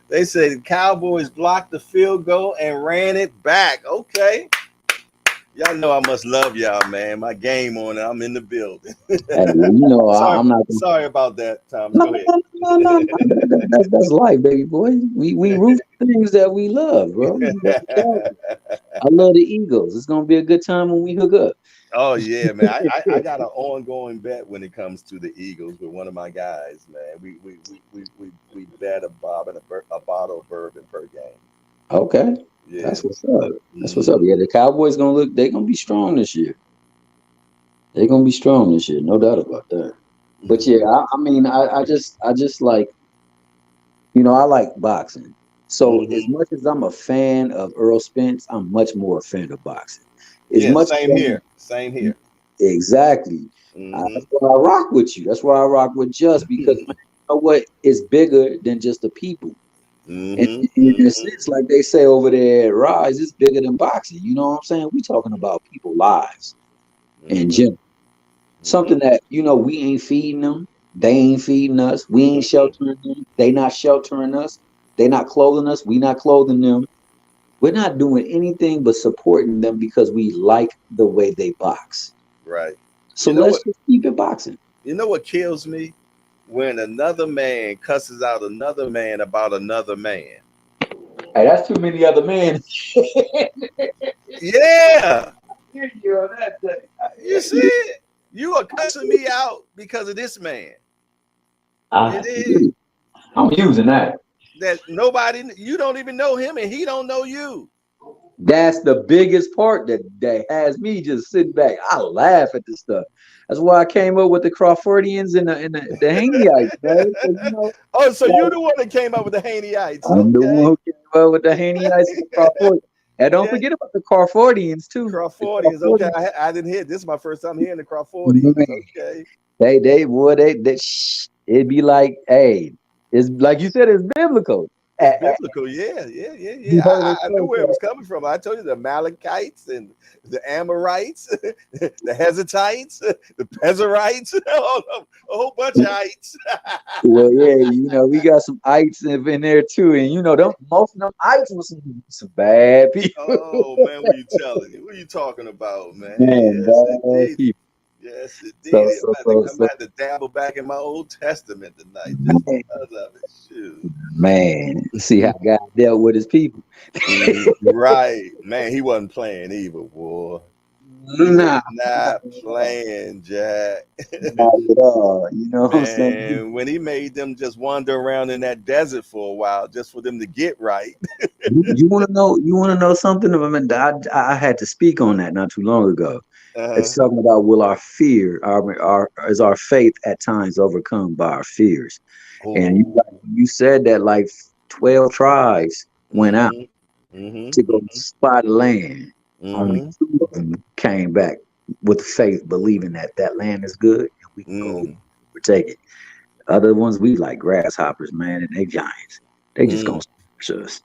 They said the Cowboys blocked the field goal and ran it back. Okay. Y'all know I must love y'all, man. My game on it. I'm in the building. Hey, you know, sorry, I'm not sorry about that, Tom. Go ahead. No. That's life, baby boy. We root for things that we love, bro. I love the Eagles. It's gonna be a good time when we hook up. Oh yeah, man. I got an ongoing bet when it comes to the Eagles with one of my guys, man. We bet a bottle of bourbon per game. Okay, Yeah. that's what's up. That's what's up. Hmm. Yeah, the Cowboys gonna look. They're gonna be strong this year. They're gonna be strong this year, no doubt about that. But yeah, I mean, I just like, I like boxing. So as Hmm. much as I'm a fan of Earl Spence, I'm much more a fan of boxing. As Yeah, much same as here. Same here. exactly. Hmm. That's why I rock with you. That's why I rock with Just because man, you know what? It's bigger than just the people. And Hmm. in a sense, like they say over there at Rise, it's bigger than boxing. You know what I'm saying? We talking about people lives in Hmm. general. Something Hmm. that, we ain't feeding them. They ain't feeding us. We ain't Hmm. sheltering them. They not sheltering us. They not clothing us. We not clothing them. We're not doing anything but supporting them because we like the way they box. Right. So You know let's what? just keep it boxing. You know what kills me? When another man cusses out another man about another man. Hey, that's too many other men. Yeah. Hear you on that You see thing. it? You are cussing me out because of this man. You I, did I'm using that. that nobody you don't even know him and he don't know you. That's the biggest part that has me just sitting back. I laugh at this stuff. That's why I came up with the Crawfordians and the Haneyite, man. 'Cause, Oh, so you're like, the one that came up with the Haneyeites. I'm the one Okay. who came up with the Haneyeites and the Crawfordians. And don't Yeah. forget about the Crawfordians too. The Crawfordians. Okay. Crawfordians, I didn't hear this is my first time hearing the Crawfordians. man, Okay. it'd be like, hey, it's like you said, it's biblical. It's biblical, yeah, yeah, yeah, You yeah. heard it I knew first. where it was coming from. I told you the Amalekites and the Amorites, the Hezatites, the Pezerites, a whole bunch of ites. Well, yeah, we got some ites in there too, and them most of them ites was some bad people, Oh man, what are you telling me? What are you talking about, man? man, Yes, bad indeed. people. Yes, So, indeed. so, so, I'm so, about to dabble back in my Old Testament tonight just man, because of it. Shoot. see how God dealt with his people. Mhm. Right, man. He wasn't playing either, boy. He was Nah, not not at all. playing, Jack. Not at all. You know what I'm saying? Man, when he made them just wander around in that desert for a while just for them to get right. You want to know? You want to know something? I mean, I had to speak on that not too long ago. Uh-huh. It's talking about will our fear, is our faith at times overcome by our fears? And Oh. you said that like 12 tribes went out Mm-hmm. to go Mm-hmm. spy the land. Only Mm-hmm. 2 of them came back with faith, believing that that land is good and we can go Mm-hmm. protect it. Other ones, we like grasshoppers, man, and they giants. They just Mm. gonna smash us.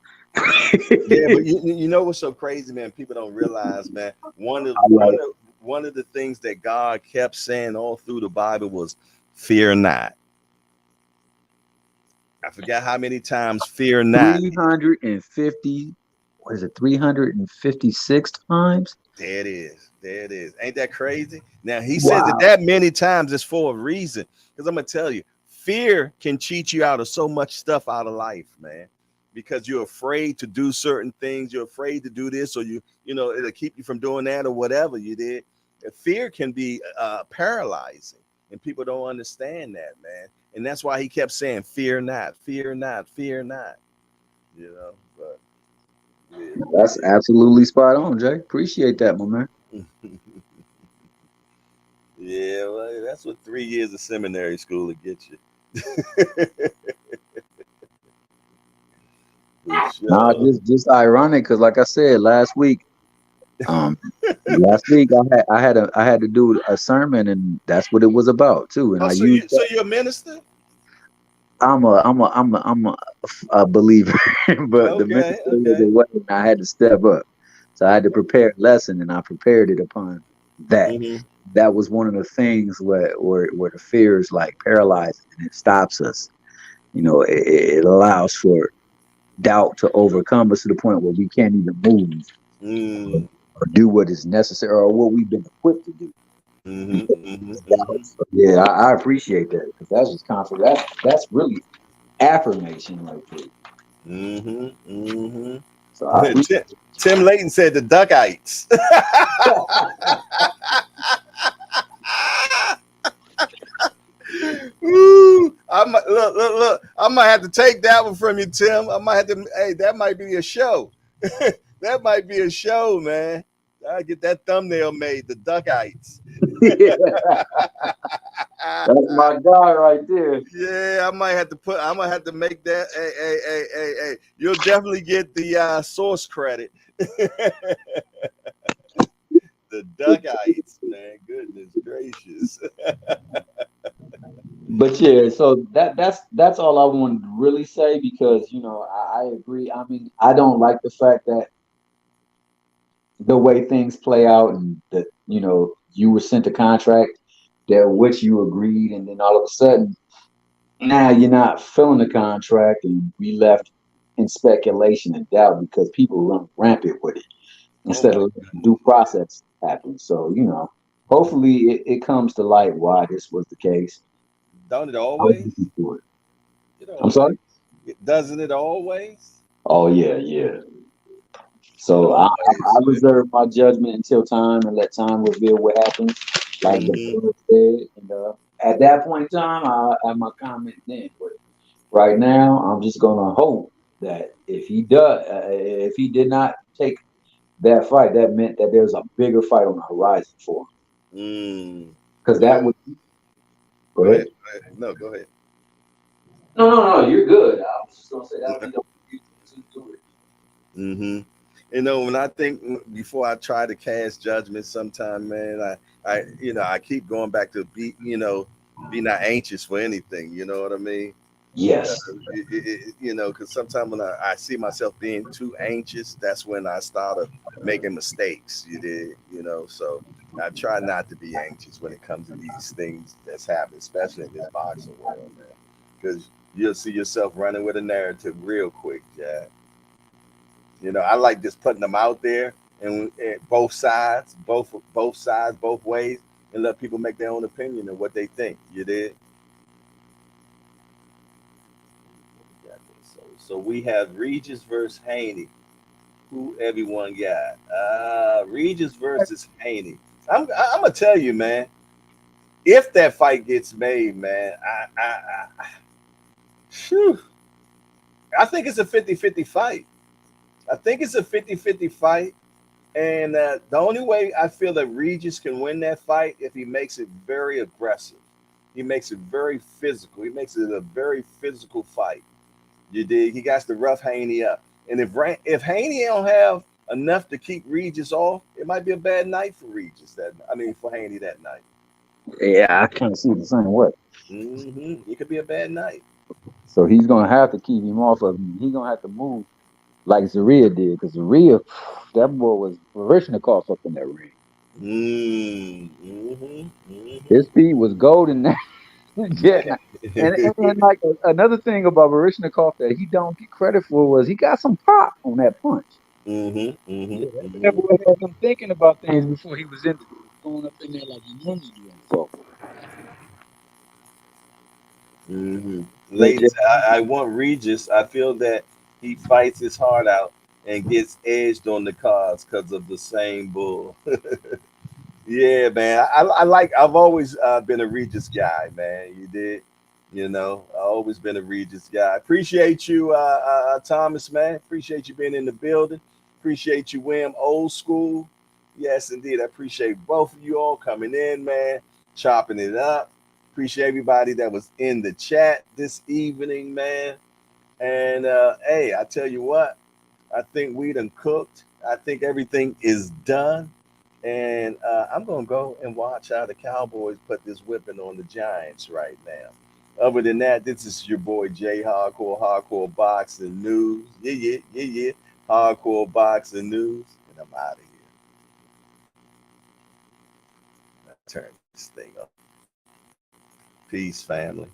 Yeah, but you know what's so crazy, man? People don't realize, man. One of I like, one of the things that God kept saying all through the Bible was, "Fear not." I forgot how many times "Fear not." 350, what is it, 356 times? There it is. There it is. Ain't that crazy? Now he says it Wow. that many times is for a reason. Because I'm gonna tell you, fear can cheat you out of so much stuff out of life, man. Because you're afraid to do certain things, you're afraid to do this, or it'll keep you from doing that or whatever you did. Fear can be paralyzing, and people don't understand that, man. And that's why he kept saying, "Fear not, fear not, fear not." But That's absolutely spot on, Jay. Appreciate that, my man. yeah. Yeah, well, that's what 3 years of seminary school will get you. For Nah, sure. just ironic because, like I said um, last week I had to do a sermon, and that's what it was about too. And Oh, I used so that. you're a minister? I'm a believer, but the minister Okay, was okay. away, and I had to step up. So I had to prepare a lesson, and I prepared it upon that. Mm-hmm. That was one of the things where the fear is like paralyzing and it stops us. It allows for doubt to overcome us to the point where we can't even move Mm. or do what is necessary or what we've been equipped to do. Mm-hmm. Because Mm-hmm. of doubt. Mm-hmm. So, yeah, I appreciate that because that's just confidence. That's really affirmation right there. Mm-hmm. Mm-hmm. So Tim Layton said the Duckites. Ooh, look. I might have to take that one from you, Tim. I might have to. Hey, that might be a show. That might be a show, man. I get that thumbnail made. The Duckites. That's my guy right there. Yeah, I might have to put. I might have to make that. Hey. You'll definitely get the source credit. The Duckites, man. Goodness gracious. But yeah, so that's all I wanted to really say because I agree. I mean, I don't like the fact that the way things play out and that you were sent a contract that which you agreed, and then all of a sudden now you're not filling the contract, and we left in speculation and doubt because people run rampant with it instead of letting due process happen. So hopefully it comes to light why this was the case. Don't it I was always? looking for it. It I'm sorry. always. Doesn't it always? Oh yeah. It So I always. reserve my judgment until time and let time reveal what happens, like the brother said. And at that point in time, I have my comment then. But right now, I'm just gonna hope that if he did not take that fight, that meant that there's a bigger fight on the horizon for him. Because that Well, would go go ahead. ahead. No, go ahead. No, you're good. I was just gonna say that would be the reason to do it. When I think before I try to cast judgment, sometime, man, I keep going back to be not anxious for anything. You know what I mean? Yes. Because sometimes when I see myself being too anxious, that's when I started making mistakes. So I try not to be anxious when it comes to these things that's happening, especially in this boxing world, man. Because you'll see yourself running with a narrative real quick, Jack. I like just putting them out there and both sides, both ways, and let people make their own opinion of what they think. You did. So we have Regis versus Haney. Who everyone got? Regis versus Haney. I'm gonna tell you, man. If that fight gets made, man, phew, I think it's a 50-50 fight. I think it's a 50-50 fight. And the only way I feel that Regis can win that fight if he makes it very aggressive. He makes it very physical. He makes it a very physical fight. You dig? He got to rough Haney up. And if Haney don't have enough to keep Regis off, it might be a bad night for Regis. For Haney that night. Yeah, I kind of see it the same way. It could be a bad night. So he's gonna have to keep him off of him. He's gonna have to move like Zaria did, because Zaria, that boy was Varishnikov up in that ring. His speed was golden. Yeah, and like another thing about Varishnikov that he don't get credit for was he got some pop on that punch. Yeah, that boy had him thinking about things before he was going up in there like he normally do. Ladies, I want Regis. I feel that he fights his heart out and gets edged on the cards because of the same bull. Yeah, man. I've always been a Regis guy, man. You did. I always been a Regis guy. Appreciate you, Thomas, man. Appreciate you being in the building. Appreciate you, William, old school. Yes, indeed. I appreciate both of you all coming in, man, chopping it up. Appreciate everybody that was in the chat this evening, man. And hey, I tell you what, I think we done cooked. I think everything is done. And I'm going to go and watch how the Cowboys put this whipping on the Giants right now. Other than that, this is your boy Jay Hardcore Boxing News. Yeah. Hardcore Boxing News. And I'm out of here. Turn this thing up. Peace, family.